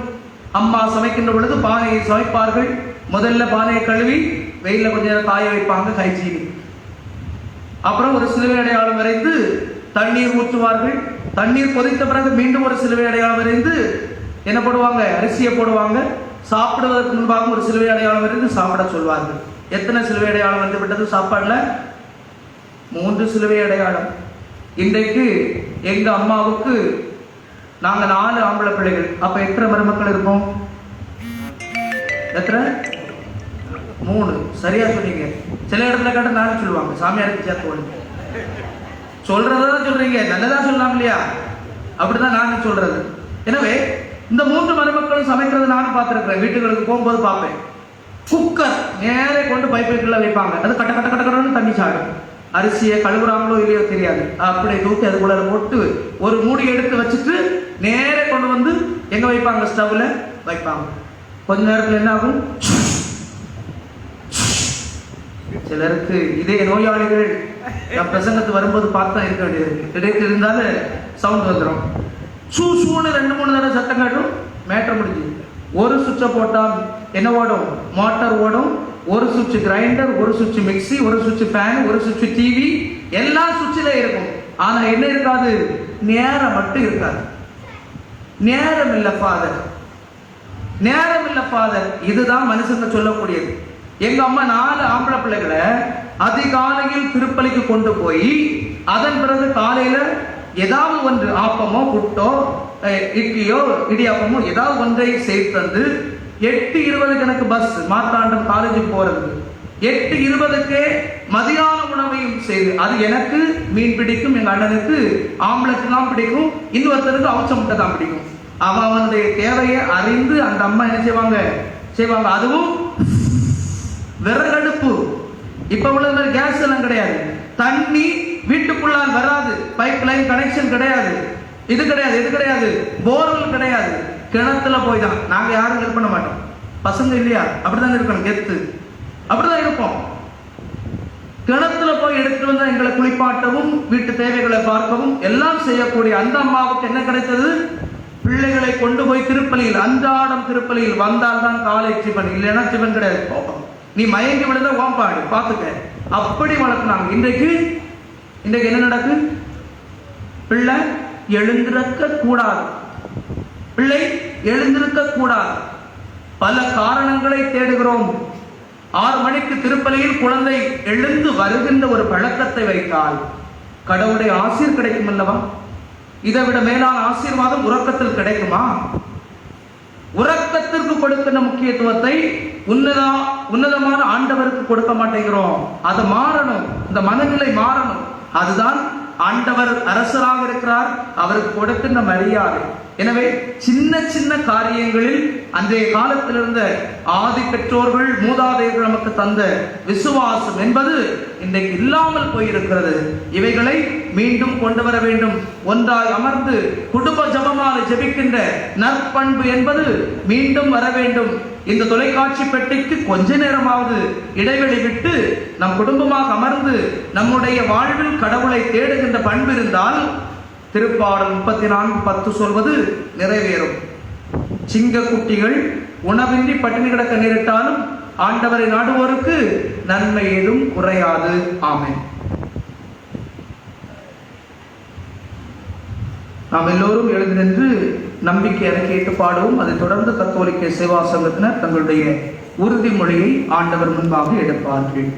அம்மா சமைக்கின்ற பொழுது பானையை சமைப்பார்கள். முதல்ல பானையை கழுவி வெயில கொஞ்ச நேரம் காய வைப்பாங்க, கைச்சீனி. அப்புறம் ஒரு சிலுவை அடையாளம் வரைந்து தண்ணீர் ஊற்றுவார்கள். தண்ணீர் கொதித்த பிறகு மீண்டும் ஒரு சிலுவை அடையாளம் வரைந்து என்ன போடுவாங்க, அரிசியை போடுவாங்க. சாப்பிடுவதற்கு முன்பாக ஒரு சிலுவை அடையாளம் இருந்து சாப்பிட சொல்வார்கள். எத்தனை சிலுவை அடையாளம் வந்து விட்டது சாப்பாடுல? 3 சிலுவை அடையாளம். இன்றைக்கு எங்க அம்மாவுக்கு நாங்க 4 ஆம்பளை பிள்ளைகள். அப்ப எத்தனை மருமக்கள் இருப்போம்? எத்தனை? 3. சரியா சொன்னீங்க. சில இடத்துல கேட்ட 4 சொல்லுவாங்க, சாமியாருக்கு சேர்த்து சொல்றதான் சொல்றீங்க, நல்லதா சொல்லலாம் இல்லையா? அப்படிதான் நாங்க சொல்றது. எனவே இந்த 3 மருமக்களும் சமைக்கிறது நானும் பார்த்திருக்கிறேன். வீட்டுகளுக்கு போகும்போது பார்ப்பேன். குக்கர் நேரே கொண்டு பைப்புக்குள்ள வைப்பாங்க. அது கட்ட கட்ட கட்ட கட்டன்னு தண்ணி சாடும். அரிசியை கழுவுறாங்களோ இல்லையோ தெரியாது, அப்படியே தூக்கி அதுக்குள்ள போட்டு ஒரு மூடி எடுத்து வச்சுட்டு நேரே கொண்டு வந்து எங்க வைப்பாங்க, ஸ்டவ்ல வைப்பாங்க. கொஞ்ச நேரத்தில் என்ன ஆகும்? சிலருக்கு இதே நோயாளிகள் பிரசங்கத்து வரும்போது பார்த்தா இருக்க வேண்டியது. இடையில இருந்தாலும் சவுண்ட் வந்துடும். சூசூன்னு 2-3 தடவை சத்தம் காட்டும், மேட்டர் முடிஞ்சு. ஒரு சுவிட்சை போட்டால் என்ன ஓடும்? மோட்டார் ஓடும். ஒரு சுவிட்ச் கிரைண்டர், ஒரு சுவிட்ச் மிக்சி, ஒரு சுவிட்ச் ஃபேன், ஒரு சுவிட்ச் டிவி, எல்லா சுவிட்சிலே இருக்கும். ஆனா என்ன இருக்காது? நேரம் மட்டும் இருக்காது. நேரம் இல்ல ஃபாதர், நேரம் இல்ல ஃபாதர். இதுதான் மனுஷங்க சொல்லக்கூடியது. எங்க அம்மா 4 ஆம்பளை பிள்ளைகளை அதிகாலையில் திருப்பலிக்கு கொண்டு போய் அதன் பிறகு காலையில ஏதாவது ஒன்று ஆப்பமோ புட்டோ இட்லியோ இடியாப்பமோ ஏதாவது ஒன்றை செய்து தந்து 8:20 எனக்கு பஸ் மார்த்தாண்டம் காலேஜுக்கு போறது. 8:20 மதியான உணவையும் செய்து, அது எனக்கு மீன் பிடிக்கும், எங்க அண்ணனுக்கு ஆம்லெட் தான் பிடிக்கும், இன்னொருத்தருக்கு அவுச்ச முட்டை தான் பிடிக்கும். அவனுடைய தேவையை அறிந்து அந்த அம்மா என்ன செய்வாங்க. அதுவும் விறகடுப்பு. இப்ப உள்ள கேஸ் எல்லாம் கிடையாது. தண்ணி வீட்டுக்குள்ளால் வராது, பைப் லைன் கனெக்ஷன் கிடையாது, இது கிடையாது, போர்வெல் கிடையாது. கிணத்துல போய் தான். நாங்க யாரும் ஹெல்ப் பண்ண மாட்டோம், பசங்க இல்லையா? அப்படிதான் இருக்கணும், கெத்து அப்படிதான் இருப்போம். கிணத்துல போய் எடுத்துட்டு வந்து எங்களை குளிப்பாட்டவும் வீட்டு தேவைகளை பார்க்கவும் எல்லாம் செய்யக்கூடிய அந்த அம்மாவுக்கு என்ன கிடைத்தது? பிள்ளைகளை கொண்டு போய் திருப்பலியில், அன்றாடம் திருப்பலியில் வந்தால் தான் காலை சிவன், இல்லைன்னா சிவன் கிடையாது. நீ மயங்கி விழுந்த ஓம்பாடு பார்த்துக்க, அப்படி வளர்க்குனாங்க. இன்றைக்கு என்ன நடக்கு? பிள்ளை எழுந்திருக்க கூடாது, பிள்ளை எழுந்திருக்க கூடாது. பல காரணங்களை தேடுகிறோம். 6 மணிக்கு திருப்பலியில் குழந்தை எழுந்து வருகின்ற ஒரு பழக்கத்தை வைத்தால் கடவுளுடைய ஆசீர் கிடைக்கும் அல்லவா? இதை விட மேலான ஆசீர்வாதம் உறக்கத்தில் கிடைக்குமா? உறக்கத்திற்கு கொடுக்கின்ற முக்கியத்துவத்தை உன்னதமான ஆண்டவருக்கு கொடுக்க மாட்டேங்கிறோம். அது மாறணும், இந்த மனநிலை மாறணும். அதுதான் ஆண்டவர் அரசராக இருக்கிறார், அவருக்கு கொடுக்கின்ற மரியாதை. எனவே சின்ன சின்ன காரியங்களில் அன்றைய காலத்தில் இருந்த ஆதி பெற்றோர்கள் மூதாதையர்கள் நமக்கு தந்த விசுவாசம் என்பது இன்றைக்கு இல்லாமல் போயிருக்கிறது. இவைகளை மீண்டும் கொண்டு வர வேண்டும். ஒன்றாய் அமர்ந்து குடும்ப ஜபமாலை ஜெபிக்கின்ற நற்பண்பு என்பது மீண்டும் வர வேண்டும். இந்த தொலைக்காட்சி பெட்டிக்கு கொஞ்ச நேரமாவது இடைவெளி விட்டு நம் குடும்பமாக அமர்ந்து நம்முடைய வாழ்வில் கடவுளை தேடுகின்ற பண்பு இருந்தால் திருப்பாடல் 34:10 சொல்வது நிறைவேறும். சிங்க குட்டிகள் உணவின்றி பட்டினி கிடக்க நேரிட்டாலும் ஆண்டவரை நாடுவோருக்கு நன்மை ஏதும் குறையாது. ஆமென். நாம் எல்லோரும் எழுந்து நின்று நம்பிக்கை அறிக்கையிட்டு பாடுவோம். அதைத் தொடர்ந்து கத்தோலிக்க சேவா சங்கத்தினர் தங்களுடைய உறுதிமொழியை ஆண்டவர் முன்பாக எடுப்பார்கள்.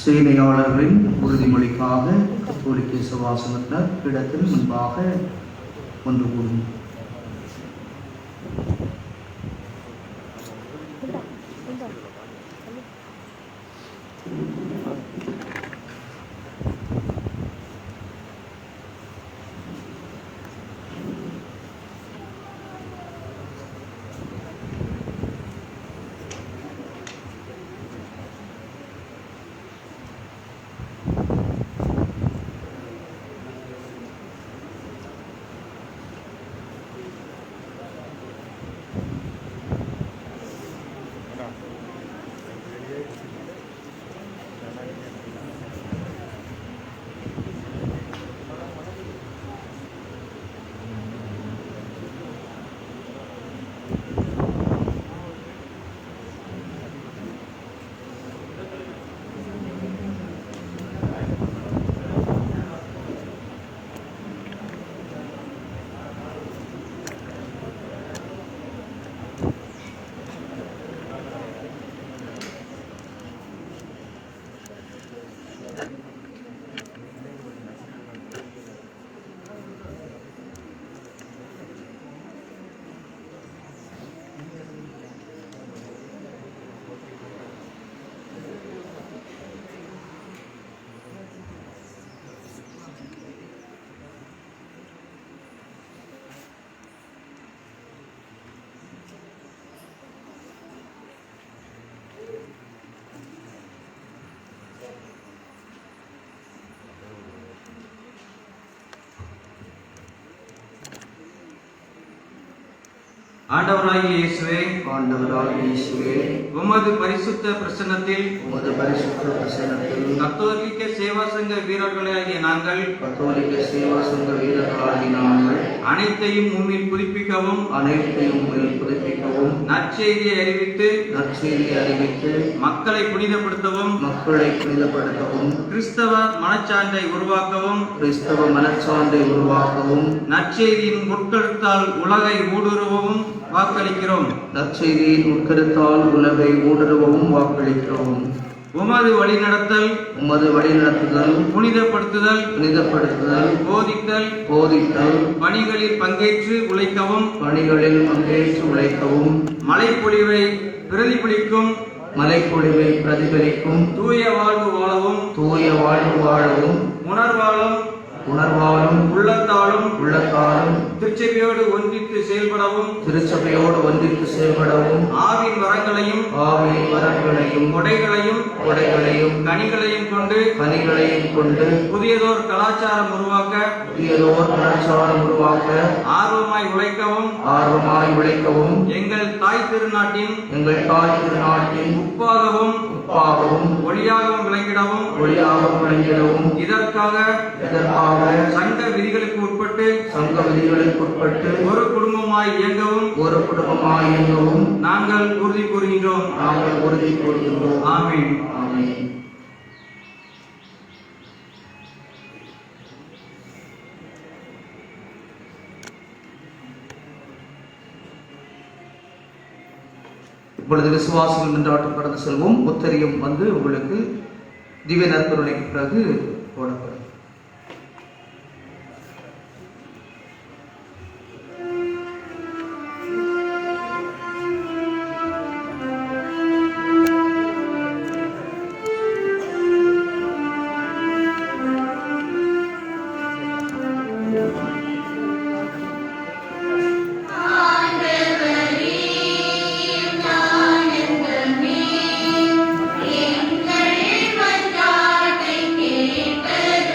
சேவையாளர்களின் உறுதிமொழிக்காக கத்தோலிக்க சேவா சங்கத்தினர் இடத்தில் முன்பாக ஒன்று கூடும். ஆண்டவராகிய இயேசுவே, ஆண்டவராகிய இயேசுவே, உமது பரிசுத்த பிரசன்னத்தில் உமது பரிசுத்த பிரசன்னத்தில் கத்தோலிக்க சேவா சங்க வீரர்களாகிய நாங்கள் கத்தோலிக்க சேவா சங்க வீரர்களாகிய நாங்கள் அனைத்தையும் உம்மில் புதுப்பிக்கவும் அனைத்தையும் உம்மில் புதுப்பிக்கவும் நற்செய்தியை அறிவித்து நற்செய்தியை அறிவித்து மக்களை புனிதப்படுத்தவும் மக்களை புனிதப்படுத்தவும் கிறிஸ்தவ மனச்சான்றை உருவாக்கவும் கிறிஸ்தவ மனச்சான்றை உருவாக்கவும் நற்செய்தியின் முற்கருத்தால் உலகை ஊடுருவவும் வாக்களிக்கிறோம். நற்செய்தியின் உட்கருத்தால் உலகை ஊடுருவவும் வாக்களிக்கிறோம். உமது வழிநடத்தல், உமது வழிநடத்துதல், புனிதப்படுத்துதல், புனிதப்படுத்துதல், போதித்தல், போதித்தல், பணிகளில் பங்கேற்று உழைக்கவும், பணிகளில் பங்கேற்று உழைக்கவும், மழைப்பொழிவை பிரதிபலிக்கும் மலைப்பொழிவை பிரதிபலிக்கும் தூய வாழ்வு வாழவும், தூய வாழ்வு வாழவும், உணர்வாலும் உணர்வாலும் உள்ளத்தாலும் திருச்சபையோடு ஒன்றித்து செயல்படவும், திருச்சபையோடு ஒன்றித்து செயல்படவும், ஆவின் வரங்களையும் ஆவியின் வரங்களையும் கொடைகளையும் கனிகளையும் கொண்டு புதியதோர் கலாச்சாரம் உருவாக்க ஆர்வமாய் உழைக்கவும் எங்கள் தாய் திருநாட்டின் உப்பாகவும் ஒளியாகவும் விளங்கிடவும் இதற்காக சங்க விதிகளுக்கு உட்பட்டு ஒரு குடும்பமாய் இயங்கவும் நாங்கள் உறுதி கூறுகின்றோம். ஆமென். இப்பொழுது விசுவாசிகள் நின்றாட்டு கடந்து செல்வோம். உத்தரியம் வந்து உங்களுக்கு திவ்ய நற்கருணைக்கு பிறகு போடப்படும். எங்கள் மன்றாட்டை கேட்டருளும்.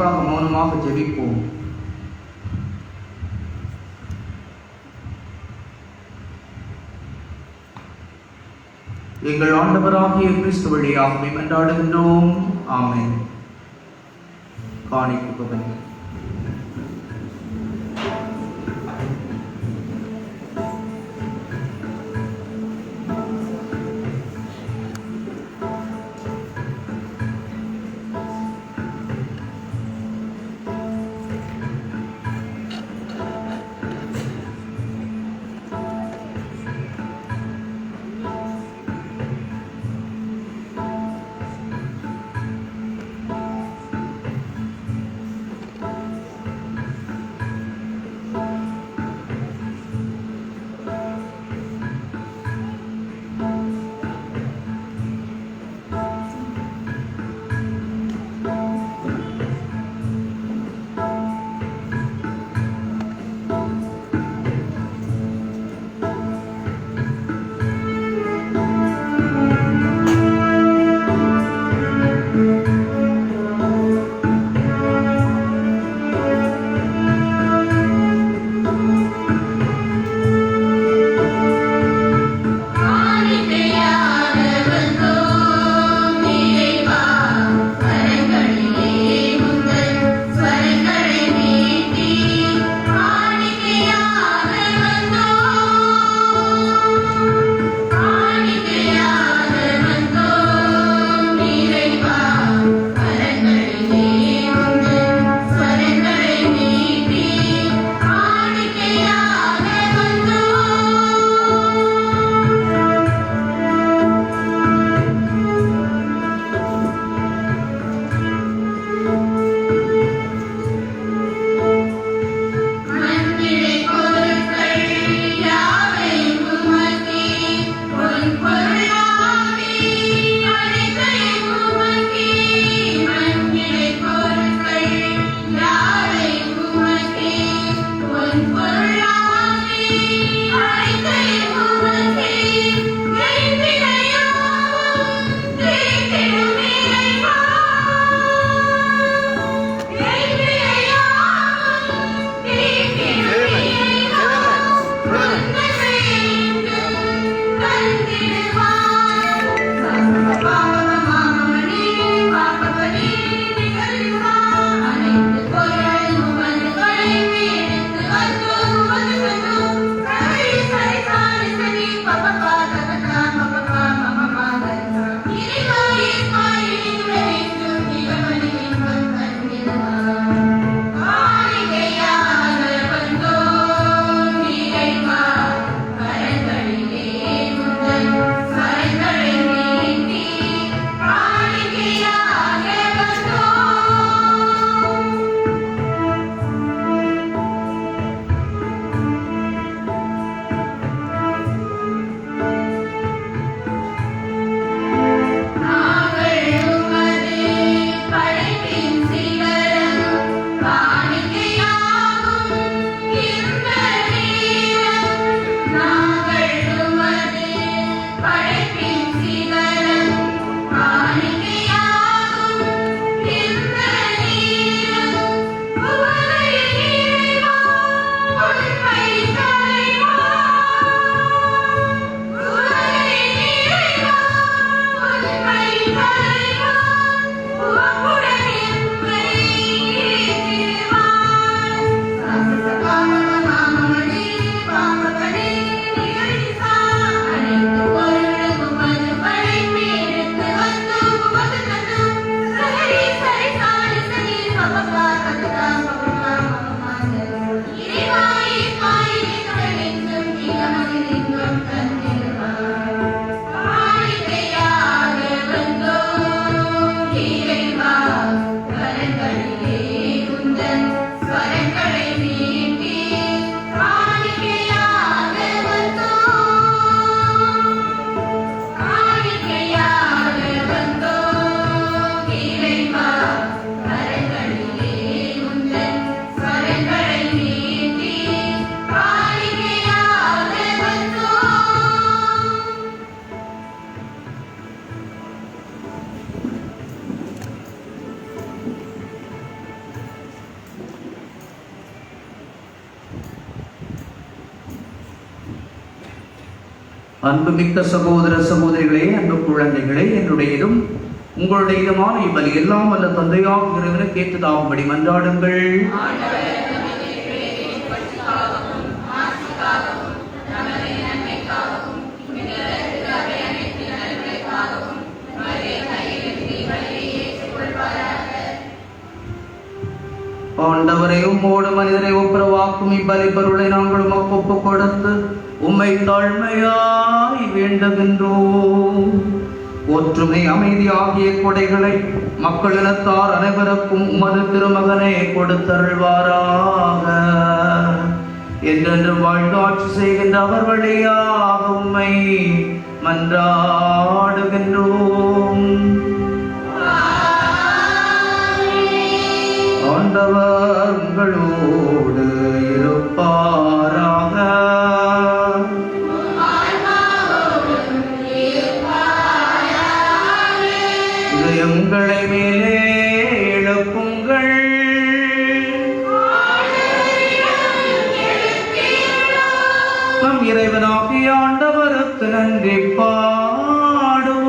இவர்களுக்காக மௌனமாக ஜெபிப்போம். எங்கள் ஆண்டவராகிய கிறிஸ்து வழியாக மன்றாடுகின்றோம். ஆமென். காணிக்கை பவனி. அன்புமிக்க சகோதர சகோதரிகளே, அன்பு குழந்தைகளே, என்னுடையதும் உங்களுடையதுமான இப்பலி எல்லாம் வல்ல தந்தையாக இறைவனுக்கு ஏற்றதாகும்படி மன்றாடுங்கள். ஆண்டவரை உம்மோடு மனிதரை ஒப்புரவாக்கும் இப்பலி பொருளை நாங்கள் உமக்கு ஒப்புக் கொடுத்து உம்மை தாழ்மையாய் வேண்டுகின்றோம். ஒற்றுமை, அமைதி ஆகிய கொடைகளை மக்களினத்தார் அனைவருக்கும் உமது திருமகனே கொடுத்தருள்வாராக. என்றென்று வாழ்ந்து ஆட்சி செய்கின்ற அவர் வழியாக உம்மை மன்றாடுகின்றோம். ஆண்டவர் உங்களோடு இருப்பாராக. இதயங்களை மேலே எழுப்புங்கள். நம் இறைவனாகிய ஆண்டவருக்கு நன்றி பாடுவோம்.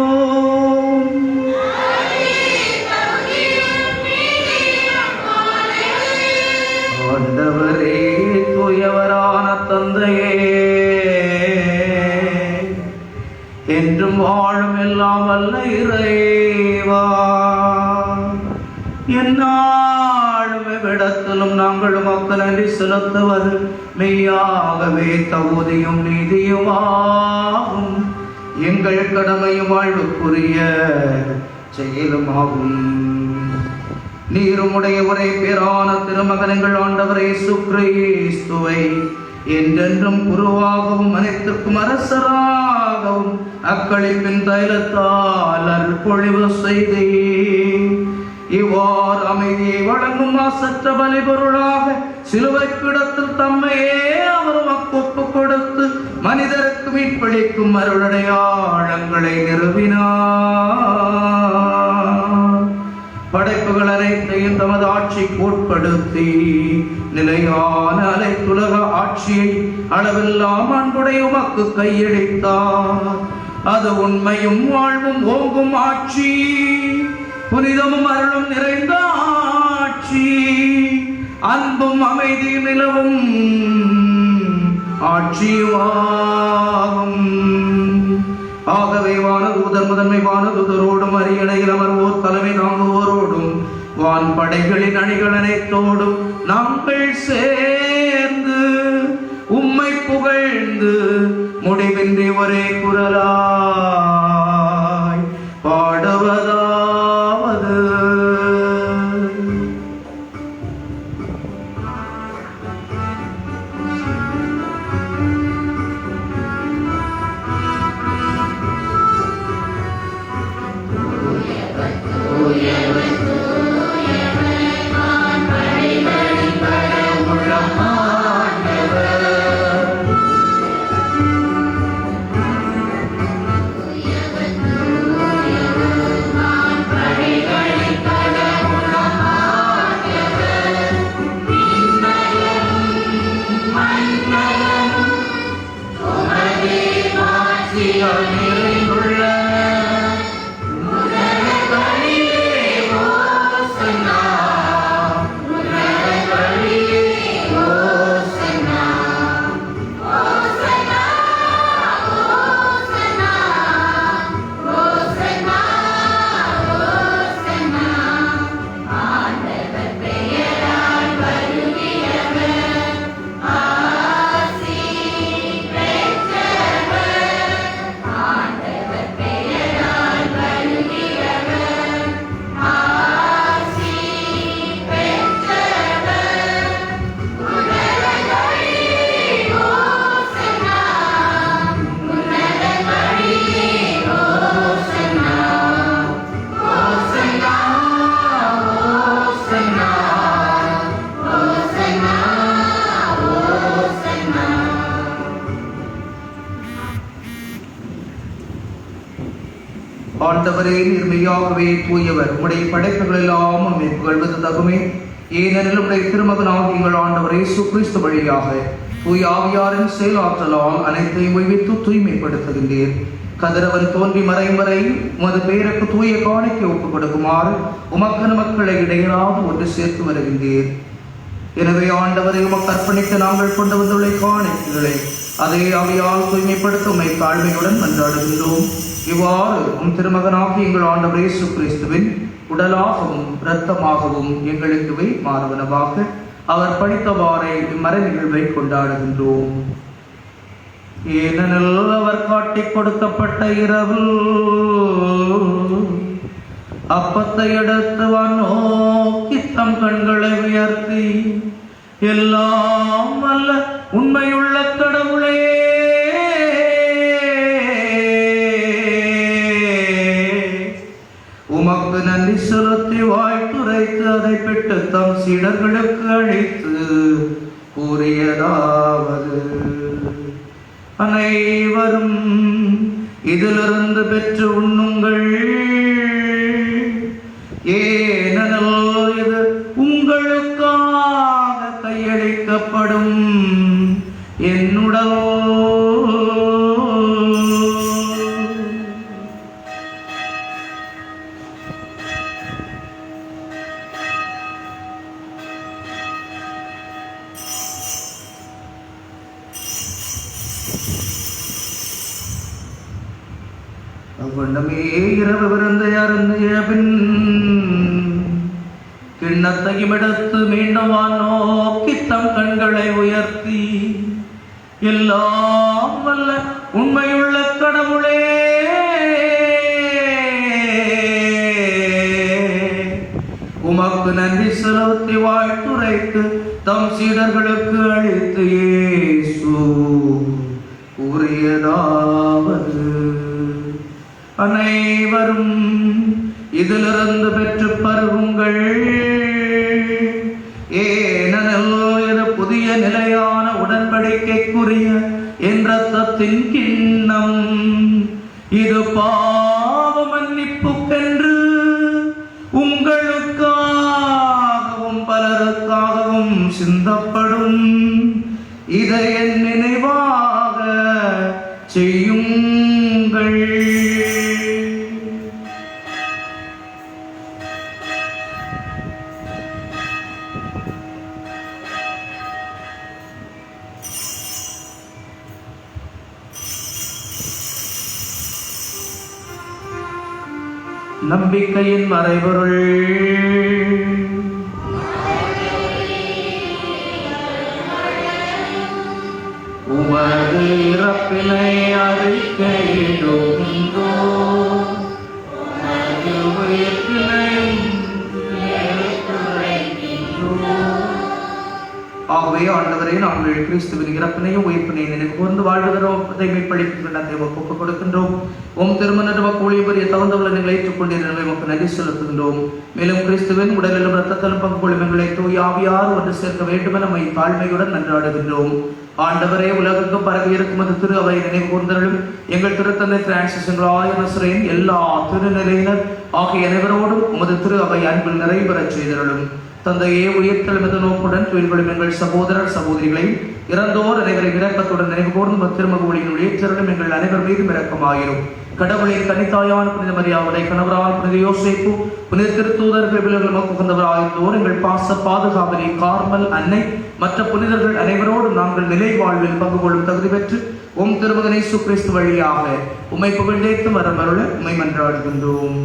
ஆண்டவரே, தூயவரான தந்தையே, என்றும் வாழும் எல்லாம் வல்ல இறைவா, எந்நாளும் எவ்விடத்திலும் நாங்கள் உமக்கு நன்றி செலுத்துவது மெய்யாகவே தகுதியும் நீதியுமாகும். எங்கள் கடமையும் வாழ்வுக்குரிய செயலுமாகும். நீருமுடைய ஒரே பேரான திருமகனங்கள் ஆண்டவர் இயேசு கிறிஸ்துவை என்றென்றும் குருவாகவும் அனைத்திற்கும் அரசராகவும் அக்களிப்பின் தைலத்தால் அருள்பொழிவு செய்தே இவ்வாறு அமைதியை வழங்கும் மாசற்ற பலி பொருளாக சிலுவைக்கிடத்தில் தம்மையே அவர் ஒப்புக் கொடுத்து மனிதருக்கு மீட்பளிக்கும் அருளடையாளங்களை நிறுவினார். படைப்புகள் அனைத்தையும் தமது ஆட்சிக்கு உட்படுத்தி நிலையான அனைத்துலக ஆட்சியை அளவெல்லாம் அன்புடைய உமக்கு கையளித்தார். அது உண்மையும் வாழ்வும் ஓங்கும் ஆட்சி, புனிதமும் அருளும் நிறைந்த ஆட்சி, அன்பும் அமைதியும் நிலவும் ஆட்சியுமாகும். ஆகவே வானதூதர் முதன்மை வானதூதரோடும் அரியணையில் அமர்வோர் தலைமை தாங்குவோரோடும் வான் படைகளின் அணிகள் அனைத்தோடும் நாங்கள் சேர்ந்து உம்மை புகழ்ந்து முடிவின்றி ஒரே குரலாய் பாடுவதாவது: ஆண்டவரே, நிர்மையாகவே தூயவர், உடைய படைப்புகள் எல்லாம் புகழ்வது தகுமே. ஏனெனில் உடைய திருமகனாகிய எங்கள் ஆண்டவர் இயேசு கிறிஸ்து வழியாக தூய் ஆவியாரின் செயலாற்றலால் அனைத்தையும் உய்வித்து தூய்மைப்படுத்துகின்றீர். கதிரவன் தோன்றி மறையும் வரை உமது பெயருக்கு தூய காணிக்கை ஒப்புக் கொடுக்குமாறு உமக்கன மக்களை இடையராது ஒன்று சேர்த்து வருகின்றீர். எனவே ஆண்டவரை உமக்கு அர்ப்பணிக்க நாங்கள் கொண்டு வந்துள்ள காணிக்கைகளை அதே ஆவியால் தூய்மைப்படுத்த உம்மை தாழ்மையுடன் மன்றாடுகின்றோம். இவ்வாறு உம் திருமகனாகி எங்கள் ஆண்டவர் இயேசு கிறிஸ்துவின் உடலாகவும் இரத்தமாகவும் எங்களுக்கு மாறுவனவாக அவர் படித்தவாறே இம்மறை நிகழ்வை கொண்டாடுகின்றோம். ஏனெனில் அவர் காட்டிக் கொடுக்கப்பட்ட இரவில் அப்பத்தை எடுத்து நோக்கி தம் கண்களை உயர்த்தி, எல்லாம் வல்ல உண்மையுள்ள கடவுளே, உமக்கு நன்றி செலுத்தி வாழ்த்துரைத்து அதை பெற்று தம் சீடர்களுக்கு அழைத்து கூறியதாவது: அனைவரும் இதிலிருந்து பெற்று உண்ணுங்கள், ஏனெனில் இது உங்களுக்காக கையளிக்கப்படும் என் உடல். அவ்வண்ணமே இரவு விருந்து அருந்திய பின் கிண்ணத்தையும் எடுத்து மீண்டும் நோக்கி தம் கண்களை உயர்த்தி, எல்லாம் வல்ல உண்மையுள்ள கடவுளே, உமக்கு நன்றி செலுத்தி வாழ்த்துரைத்து தம் சீடர்களுக்கு அளித்து இயேசு கூறியதாவது: அனைவரும் இதிலிருந்து பெற்று பருகுங்கள், ஏனெனில் இது புதிய நிலையான உடன்படிக்கைக்குரிய என் இரத்தத்தின் கிண்ணம். இது பாவ மன்னிப்புக்கென்று உங்களுக்காகவும் பலருக்காகவும் சிந்தப்படும். இதை என் நினைவாக செய்யுங்கள். நம்பிக்கையின் மறைபொருள். உமது இறப்பினை அறிக்கையிடுகின்றோம், உமது உயிர்ப்பினையும் எடுத்துரைக்கின்றோம். ஆகவே ஆண்டவரே, நாங்கள் கிறிஸ்துவின் இறப்பினையும் உயிர்ப்பினையும் நினைவு கூர்ந்து வாழ்கிறோம். அதை மீட்பளிக்கின்ற ஒப்புக் கொடுக்கின்றோம். உம் திருமண கூலியபரிய தகுந்தவளை நீங்கள் ஏற்றுக்கொண்டிருந்தவை உமக்கு நன்றி செலுத்துகின்றோம். மேலும் கிறிஸ்துவின் உடலிலும் இரத்தத்திலும் பங்கு கொள்ளும் எங்களை தூய் ஆவியார் ஒன்று சேர்க்க வேண்டும் என நம்மை தாழ்மையுடன் நன்றாடுகின்றோம். ஆண்டவரே, உலகெங்கும் பரவி இருக்கும் அது திரு அவை நினைவு கூர்ந்தருளும். எங்கள் திருத்தந்தை பிரான்சிஸ் நசரேயன் எல்லா திருநிலையினர் ஆகிய அனைவரோடும் உமது திரு அவை அன்பில் நிறைவேறச் செய்தருளும். தந்தையே, உயிர்த்தெழும் என்ற நோக்குடன் துயில்களும் எங்கள் சகோதரர் சகோதரிகளை இறந்தோர் அனைவரை இரக்கத்துடன் நினைவு கூர்ந்து திருமக ஒளியின் ஏற்றலும் எங்கள் அனைவர் மீதும் இரக்கமாயிரும். கடவுளின் கன்னித்தாயான புனித மரியாதை, கணவரால் புனித யோசேப்பு, புனித திருத்தூதர்கள் விலகுகள் புகுந்தவராயிருந்தோர் எங்கள் பாச பாதுகாவலி கார்மல் அன்னை மற்ற புனிதர்கள் அனைவரோடு நாங்கள் நிலை வாழ்வில் பங்கு கொள்ளும் தகுதி பெற்று உம் திருமகனை இயேசு கிறிஸ்து வழியாக உம்மை புகழ்ந்தேத்து வரமருள உம்மை மன்றாடுகின்றோம்.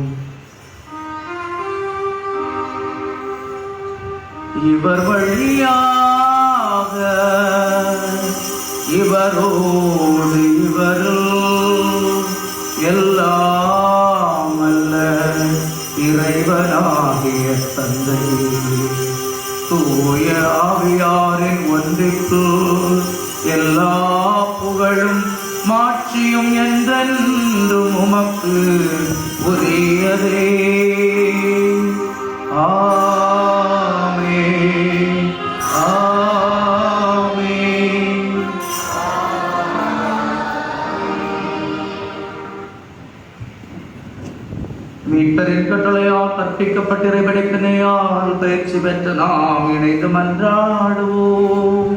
இவர் வழியாக இவரோடு இவருள் எல்லாம் அல்ல இறைவனாகிய தந்தை தூய ஆவியாரின் ஒன்றிப்பு எல்லா புகழும் மாட்சியும் என்றென்றும் உமக்கு உரியதே. ஆமென், ஆமென். மீட்பரின் கட்டளையால் கற்பிக்கப்பட்ட இறைவடிப்பினையால் பயிற்சி பெற்று நாம் இணைந்து மன்றாடுவோம்.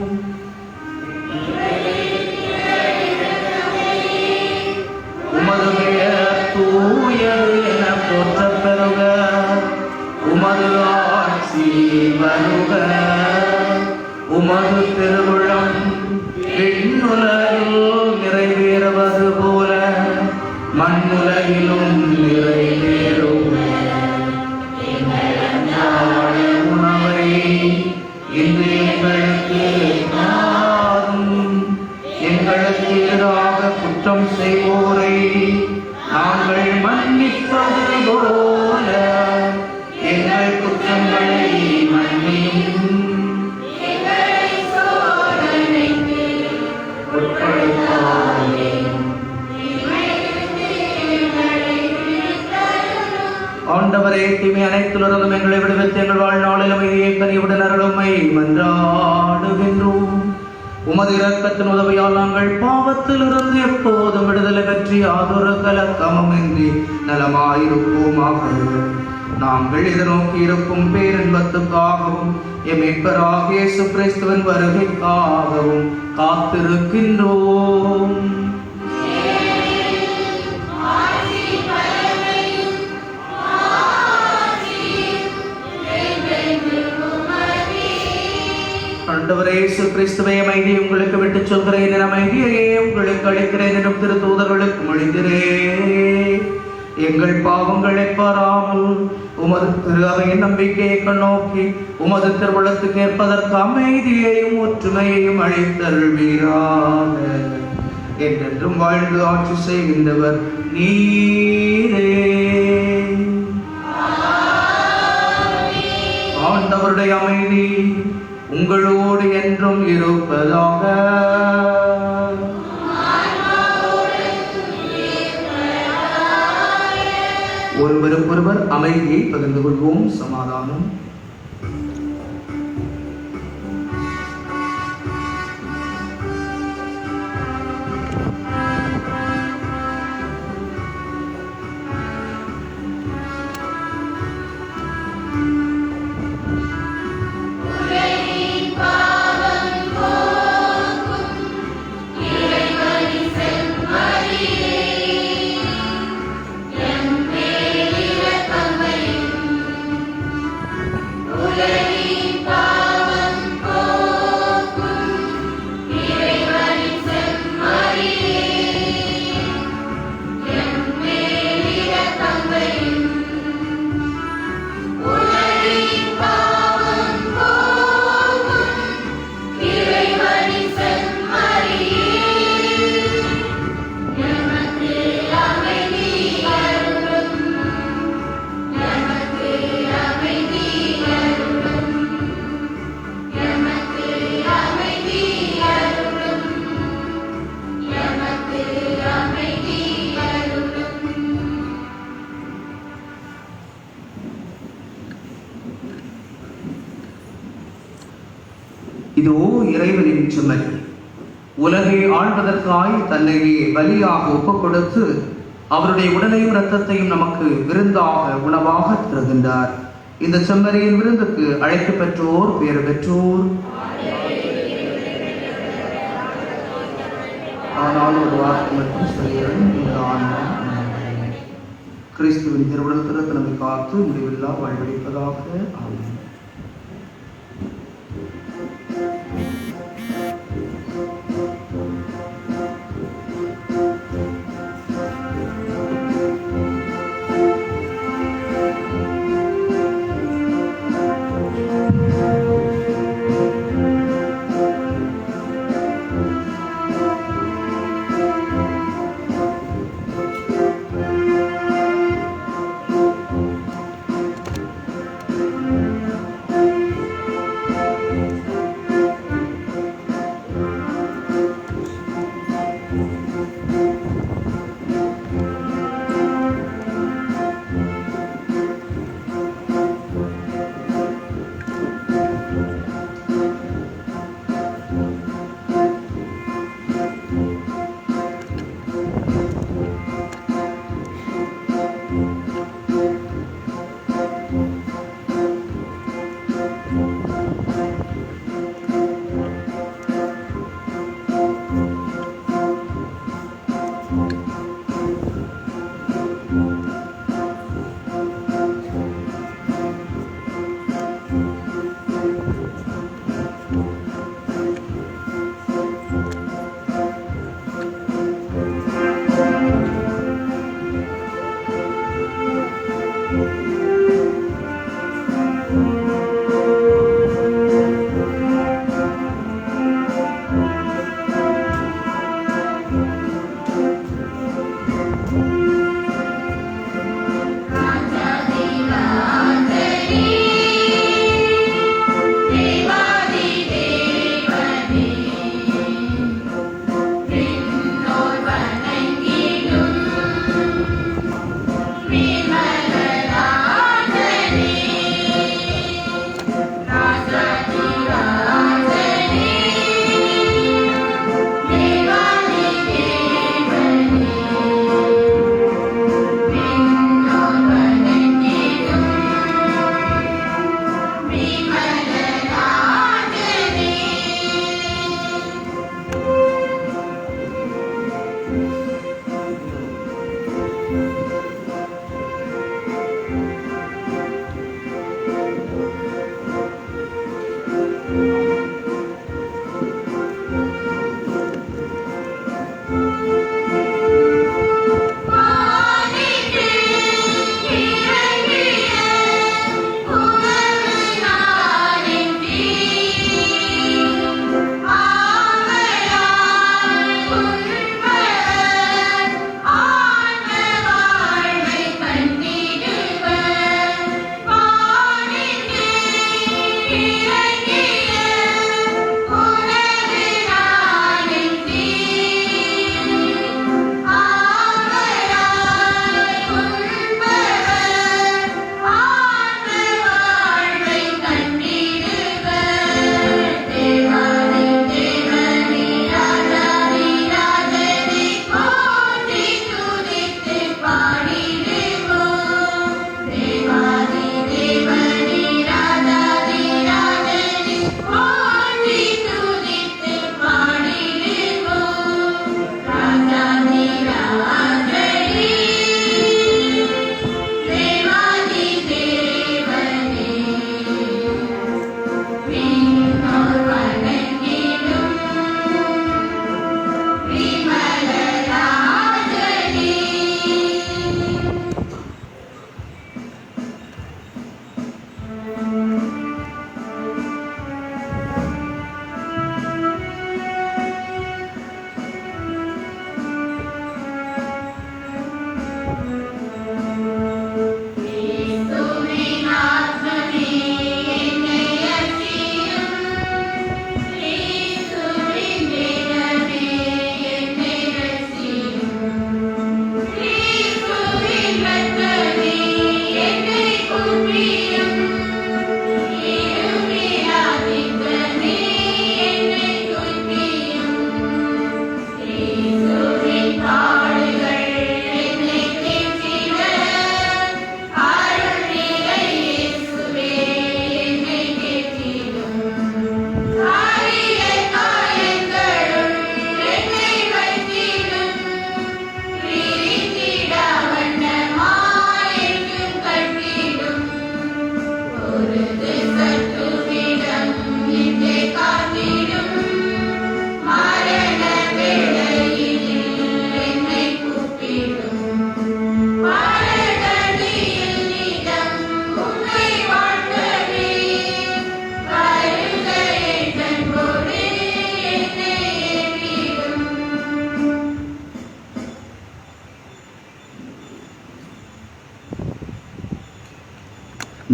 உமது திருவுளம் விண்ணுலகில் நிறைவேறுவது போல மண்ணுலகிலும் நிறைவேறும். உணவை இன்று எங்களுக்கு தாரும். எங்களுக்கு எதிராக குற்றம் செய்வோரை நாங்கள் மன்னிப்பது போல எங்கள் குற்றங்களை மன்னியும். ஆண்டவரே, தீமை அனைத்திலிருந்தும் எங்களை விடுவித்து எங்கள் வாழ்நாளில் அமைதியை கனிவுடன் அருளுமை மன்றாடுகின்றோம். உமது இரக்கத்தின் உதவியால் நாங்கள் பாவத்திலிருந்து எப்போதும் விடுதலை பற்றி யாதொரு கலக்கமுமின்றி நலமாயிருப்போமாக. நாங்கள் எதிர்நோக்கி இருக்கும் பேரின்பத்துக்காகவும் எம் மீட்பராகிய இயேசு கிறிஸ்துவின் வருகைக்காகவும் காத்திருக்கின்றோம். ஆண்டவரே இயேசு கிறிஸ்துவே, அமைதியை உங்களுக்கு விட்டுச் சொல்கிறேன், என் அமைதியையே உங்களுக்கு அளிக்கிறேன் எனும் திருத்தூதர்களுக்கு மொழிகிறேன். எங்கள் பாவங்களை பாராமல் உமது திரு அவையின் நம்பிக்கையை கண்ணோக்கி உமது திருவுளத்துக்கு ஏற்பதற்கு அமைதியையும் ஒற்றுமையையும் அளித்தருள்வீராக. என்றென்றும் வாழ்ந்து ஆட்சி செய்கின்றவர் நீரே. ஆண்டவருடைய அமைதி உங்களோடு என்றும் இருப்பதாக. ஒருவருக்கொருவர் அமைதியை பகிர்ந்து கொள்வோம். சமாதானம். இதோ இறைவனின் சுமை. உலகை ஆள்வதற்காய் தன்னையே பலியாக ஒப்புக் கொடுத்து அவருடைய உடலையும் இரத்தத்தையும் நமக்கு விருந்தாக உணவாக தருகின்றார். இந்த செம்மறியின் விருந்துக்கு அழைத்து பெற்றோர் பேறு பெற்றோர். ஆனால் ஒரு வார்த்தை மட்டும் சொல்கிறேன், இந்த ஆன்மா கிறிஸ்துவின் திருவுடல் திறத்து நம்மை காத்து முடிவில்லா வாழ்வளிப்பதாக. ஆமென்.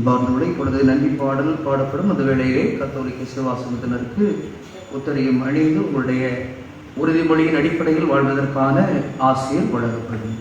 பார்ந்தோடு இப்பொழுது நன்றி பாடல் பாடப்படும் அந்த வேளையிலே கத்தோலிக்க சிவாசமத்தினருக்கு உத்தரையும் அணிந்து உங்களுடைய உறுதிமொழியின் அடிப்படையில் வாழ்வதற்கான ஆசிரியர் வழங்கப்படும்.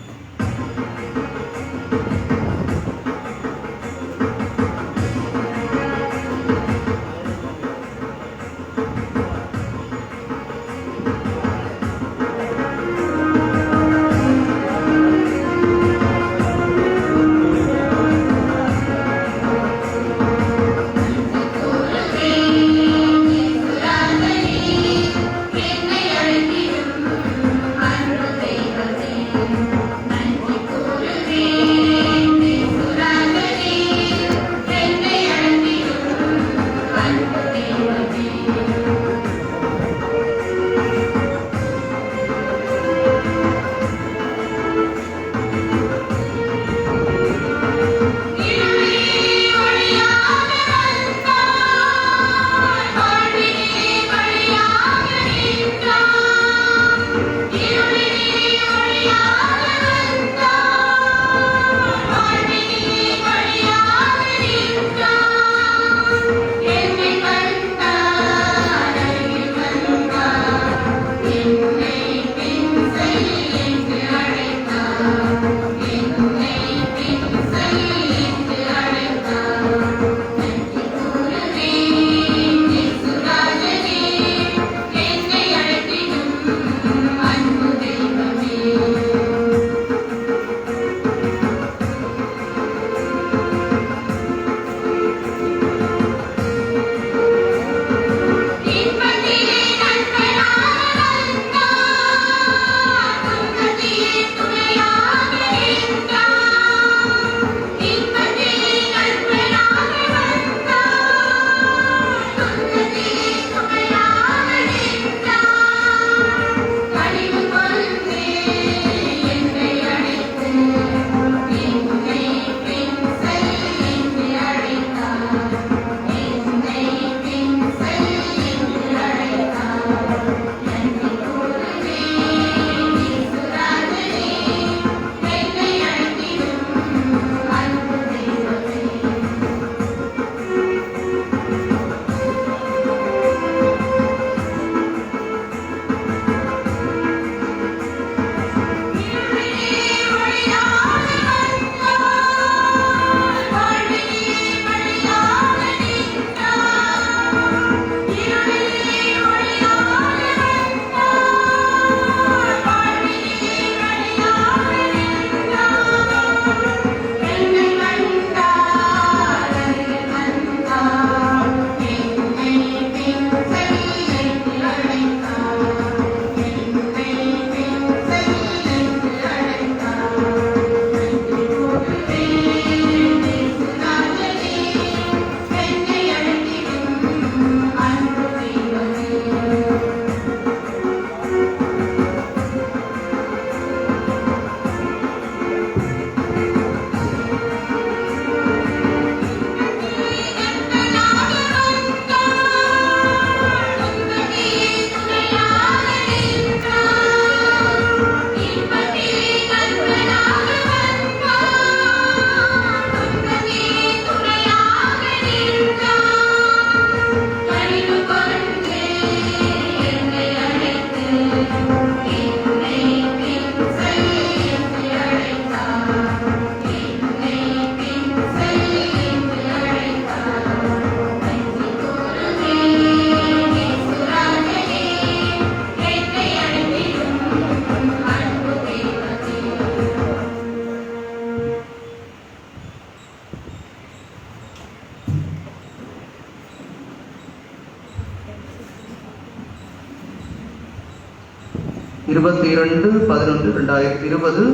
இருபத்தி 22/11/2020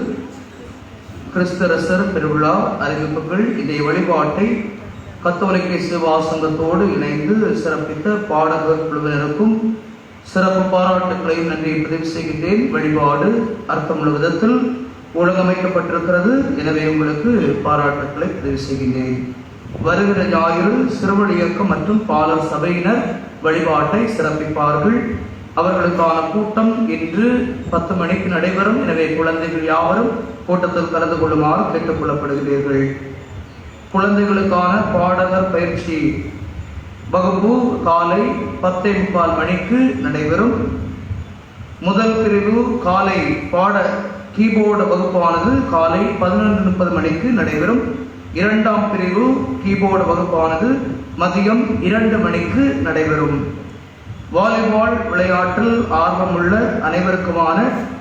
கிறிஸ்தரசர் பெருவிழா அறிவிப்புகள். இன்றைய வழிபாட்டை கத்தோலிக்க சேவா சங்கத்தோடு இணைந்து சிறப்பித்த பாடகர் குழுவினருக்கும் சிறப்பு பாராட்டுகளையும் நன்றியை பதிவு செய்கின்றேன். வழிபாடு அர்த்தமுள்ள விதத்தில் ஒழுங்கமைக்கப்பட்டிருக்கிறது. எனவே உங்களுக்கு பாராட்டுக்களை பதிவு செய்கின்றேன். வருகிற ஞாயிறு சிறுவழி இயக்கம் மற்றும் பாலர் சபையினர் வழிபாட்டை சிறப்பிப்பார்கள். அவர்களுக்கான கூட்டம் இன்று 10 மணிக்கு நடைபெறும். எனவே குழந்தைகள் யாவரும் கூட்டத்தில் கலந்து கொள்ளுமாறு கேட்டுக் கொள்ளப்படுகிறீர்கள். குழந்தைகளுக்கான பாடகர் பயிற்சி வகுப்பு காலை 10:45 மணிக்கு நடைபெறும். முதல் பிரிவு காலை பாட கீபோர்டு வகுப்பானது காலை 11:30 மணிக்கு நடைபெறும். இரண்டாம் பிரிவு கீபோர்டு வகுப்பானது மதியம் 2 மணிக்கு நடைபெறும். வாலிபால் விளையாட்டில் ஆர்வமுள்ள அனைவருக்குமான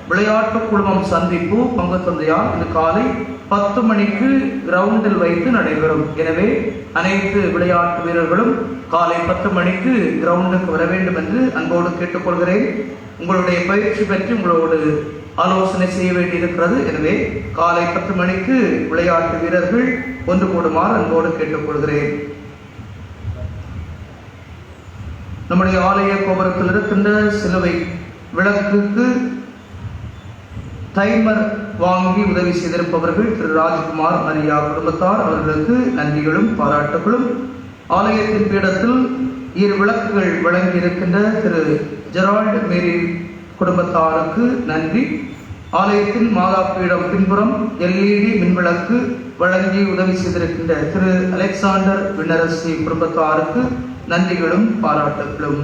விளையாட்டு குழுமம் சந்திப்பு பங்கு தந்தையார் இது காலை 10 மணிக்கு கிரவுண்டில் வைத்து நடைபெறும். எனவே அனைத்து விளையாட்டு வீரர்களும் காலை 10 மணிக்கு கிரவுண்டுக்கு வர வேண்டும் என்று அன்போடு கேட்டுக்கொள்கிறேன். உங்களுடைய பயிற்சி பற்றி உங்களோடு ஆலோசனை செய்ய வேண்டியிருக்கிறது. எனவே காலை 10 மணிக்கு விளையாட்டு வீரர்கள் ஒன்று கூடுமாறு அன்போடு கேட்டுக்கொள்கிறேன். நம்முடைய ஆலய கோபுரத்தில் இருக்கின்ற சிலுவை விளக்குக்கு டைமர் வாங்கி உதவி செய்திருப்பவர்கள் திரு ராஜ்குமார் மரியா குடும்பத்தார், அவர்களுக்கு நன்றிகளும் பாராட்டுகளும். ஆலயத்தின் பீடத்தில் 2 விளக்குகள் வழங்கி இருக்கின்ற திரு ஜெரால்டு மேரி குடும்பத்தாருக்கு நன்றி. ஆலயத்தின் மாதா பீடம் பின்புறம் LED மின்விளக்கு வழங்கி உதவி செய்திருக்கின்ற திரு அலெக்சாண்டர் விண்ணரசி குடும்பத்தாருக்கு நன்றிகளும் பாராட்டுகளும்.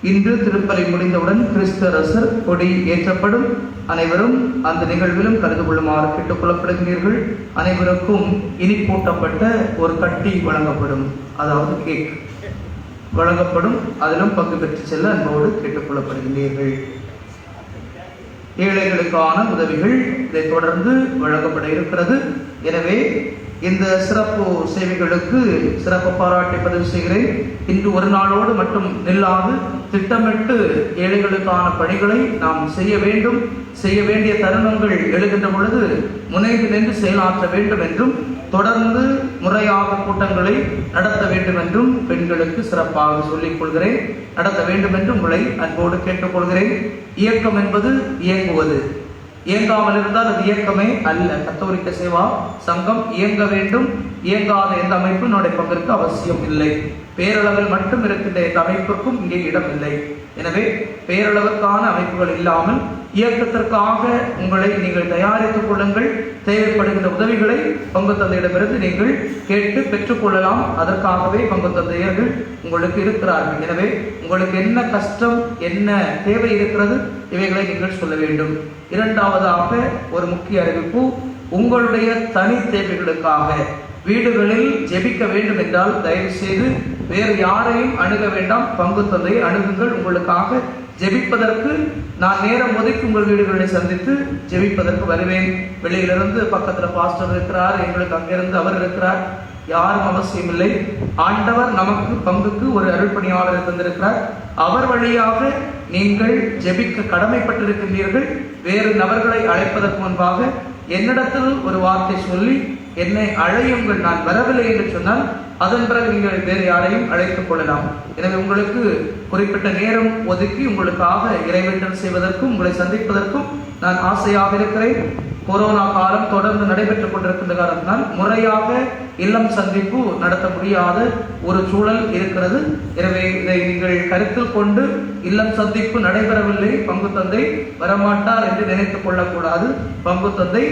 இன்று திருப்பலி முடிந்தவுடன் கிறிஸ்து அரசர் கொடி ஏற்றப்படும். அனைவரும் அந்த நிகழ்விலும் கலந்து கொள்ளுமாறு கேட்டுக் கொள்ளப்படுகிறீர்கள். அனைவருக்கும் இனிப்பூட்டப்பட்ட ஒரு கட்டி வழங்கப்படும், அதாவது கேக் வழங்கப்படும். அதிலும் பங்கு பெற்று செல்ல அன்போடு கேட்டுக் கொள்ளப்படுகிறீர்கள். ஏழைகளுக்கான உதவிகள் இதை தொடர்ந்து வழங்கப்பட இருக்கிறது. எனவே இந்த சிறப்பு சேவைகளுக்கு சிறப்பு பாராட்டை பதிவு செய்கிறேன். இன்று ஒரு நாளோடு மட்டும் நில்லாது திட்டமிட்டு ஏழைகளுக்கான பணிகளை நாம் செய்ய வேண்டும். செய்ய வேண்டிய தருணங்கள் எழுகின்ற பொழுது முனைந்து நின்று செயலாற்ற வேண்டும் என்றும், தொடர்ந்து முறையாக கூட்டங்களை நடத்த வேண்டும் என்றும் பெண்களுக்கு சிறப்பாக சொல்லிக் கொள்கிறேன். நடத்த வேண்டும் என்று உங்களை அன்போடு கேட்டுக்கொள்கிறேன். இயக்கம் என்பது இயங்குவது, இயங்காமல் இருந்தால் அது இயக்கமே அல்ல. கத்தோலிக்க சேவா சங்கம் இயங்க வேண்டும். இயங்காத எந்த அமைப்பும் நம்முடைய பங்கிற்கு அவசியம் இல்லை. பேரளவில் மட்டும் இருக்கின்ற எந்த அமைப்புக்கும் இங்கே இடம் இல்லை. எனவே பேரளவுக்கான அமைப்புகள் இல்லாமல் இயக்கத்திற்காக உங்களை நீங்கள் தயாரித்துக் கொள்ளுங்கள். தேவைப்படுகின்ற உதவிகளை பங்கு தந்தையிடமிருந்து நீங்கள் கேட்டு பெற்றுக்கொள்ளலாம். அதற்காகவே பங்கு தந்தையர்கள் உங்களுக்கு இருக்கிறார்கள். எனவே உங்களுக்கு என்ன கஷ்டம், என்ன தேவை இருக்கிறது, இவைகளை நீங்கள் சொல்ல வேண்டும். இரண்டாவதாக ஒரு முக்கிய அறிவிப்பு, உங்களுடைய தனி தேவைகளுக்காக வீடுகளில் ஜெபிக்க வேண்டும் என்றால் தயவு செய்து வேறு யாரையும் அணுக வேண்டாம், பங்கு தந்தையை அணுகுங்கள். உங்களுக்காக ஜெபிப்பதற்கு நான் நேரம் ஒதுக்கி உங்கள் வீடுகளை சந்தித்து ஜெபிப்பதற்கு வருவேன். வெளியிலிருந்து பக்கத்தில் பாஸ்டர் இருக்கிறார், எங்களுக்கு அங்கிருந்து அவர் இருக்கிறார், யாரும் அவசியம் இல்லை. ஆண்டவர் நமக்கு பங்குக்கு ஒரு அருள்பணியாளரை தந்திருக்கிறார். அவர் வழியாக நீங்கள் ஜெபிக்க கடமைப்பட்டிருக்கின்றீர்கள். வேறு நபர்களை அழைப்பதற்கு முன்பாக என்னிடத்தில் ஒரு வார்த்தை சொல்லி என்னை அழையுங்கள், நான் வரவில்லை என்று சொன்னால் அதன் பிறகு நீங்கள் வேறு யாரையும் அழைத்துக் கொள்ளலாம். எனவே உங்களுக்கு குறிப்பிட்ட நேரம் ஒதுக்கி உங்களுக்காக இறைவேண்டல் செய்வதற்கும் உங்களை சந்திப்பதற்கும் நான் ஆசையாக இருக்கிறேன். கொரோனா காலம் தொடர்ந்து நடைபெற்றுக் கொண்டிருக்கின்ற காரணத்தினால் முறையாக இல்லம் சந்திப்பு நடத்த முடியாத ஒரு சூழல் இருக்கிறது. எனவே இதை நீங்கள் கருத்தில் கொண்டு இல்லம் சந்திப்பு நடைபெறவில்லை, பங்கு தந்தை வரமாட்டார் என்று நினைத்துக் கொள்ளக்கூடாது. பங்கு தந்தை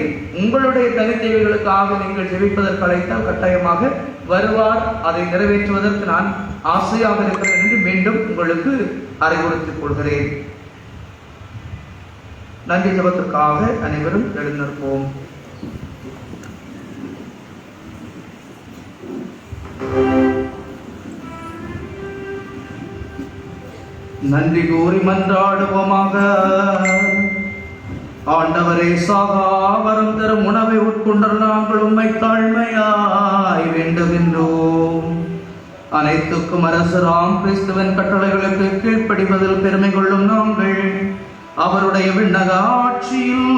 உங்களுடைய தனித்தேவைகளுக்காக நீங்கள் ஜெபிப்பதற்கு அழைத்தால் கட்டாயமாக வருவார். அதை நிறைவேற்றுவதற்கு நான் ஆசையாக இருக்கிறேன் என்று மீண்டும் உங்களுக்கு அறிவுறுத்திக் கொள்கிறேன். நன்றி ஜெபத்திற்காக அனைவரும் எழுந்திருப்போம். நன்றி கூறி மன்றாடுவோமாக. ஆண்டவரே, சாகா வரம் தரும் உணவை உட்கொண்ட நாங்கள் உம்மை தாழ்மையாய் வேண்டுகின்றோம். அனைத்துக்கும் அரசராம் கிறிஸ்துவின் கட்டளைகளுக்கு கீழ்ப்படிவதில் பெருமை கொள்ளும் நாங்கள் அவருடைய விண்ணக ஆட்சியில்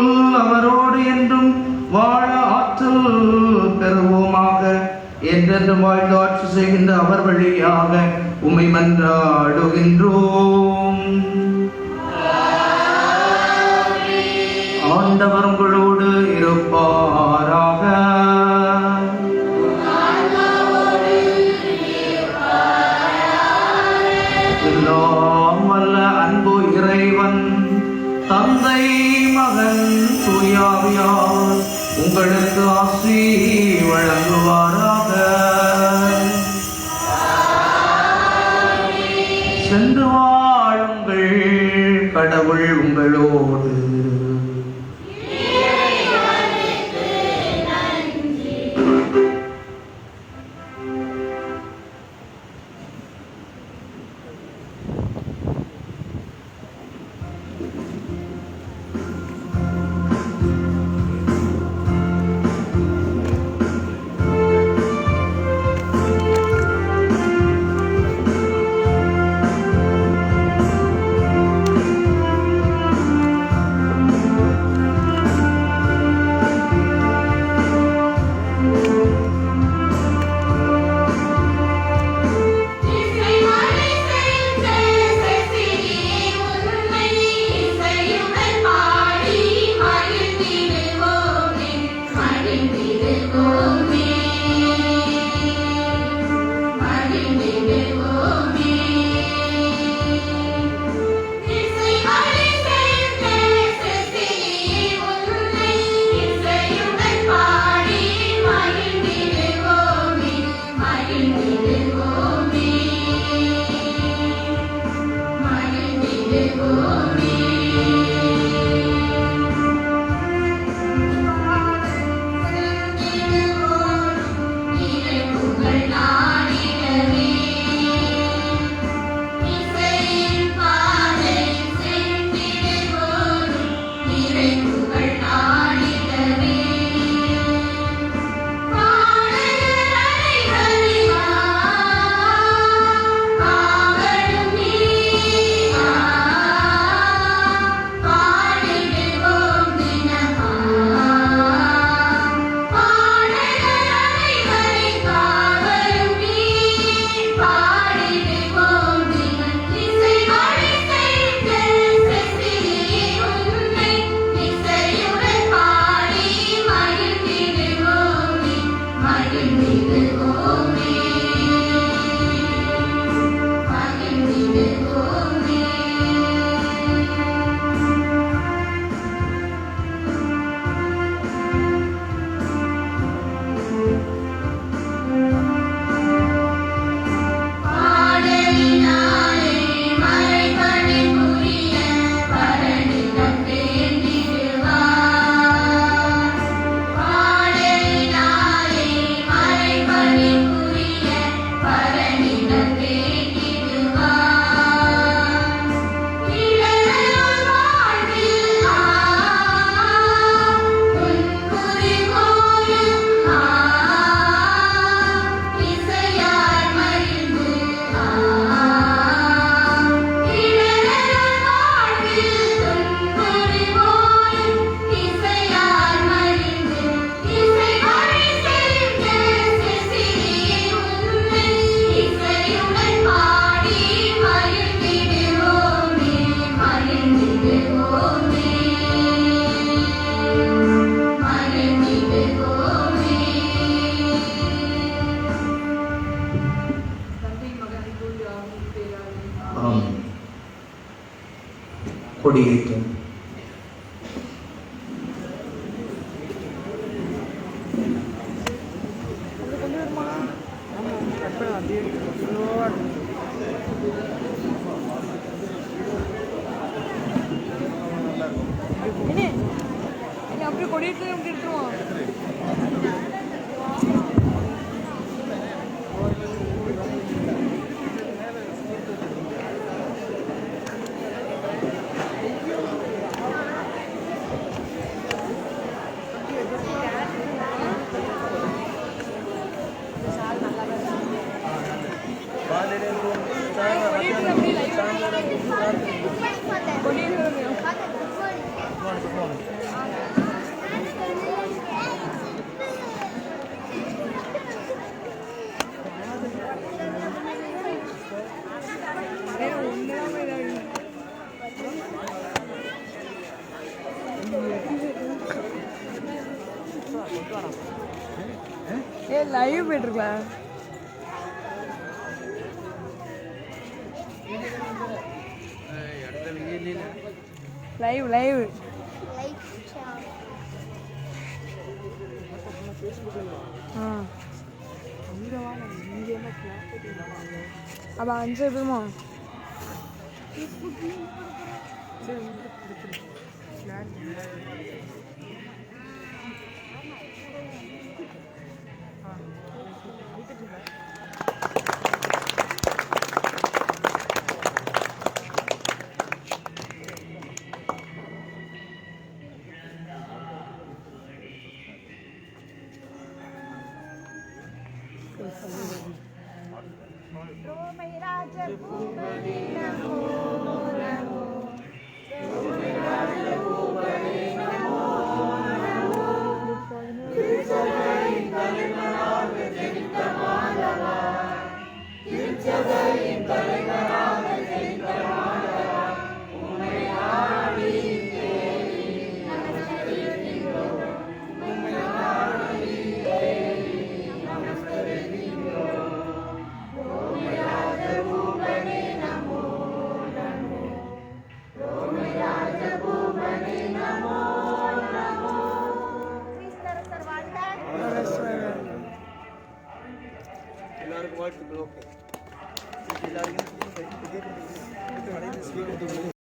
அவரோடு என்றும் வாழ ஆற்றல் பெறுவோமாக. என்றென்றும் வாழ்ந்து ஆட்சி செய்கின்ற அவர் வழியாக உம்மை மன்றாடுகின்றோம். ஆண்டவர் உங்களோடு இருப்பாராக. எல்லாம் வல்ல அன்பு இறைவன் தந்தை, மகன், தூயாவியார் உங்களுக்கு ஆசி வழங்குவாராக. சென்று வாழுங்கள், கடவுள் உங்களோடு. கொடியேற்றம். அப்படி கொடியேற்றம் லைவ் போயிட்டுருக்கலாம். லைவ் அப்போ 5 எப்பயுமா எல்லாருக்கும் வாழ்த்துக்கள். ஓகே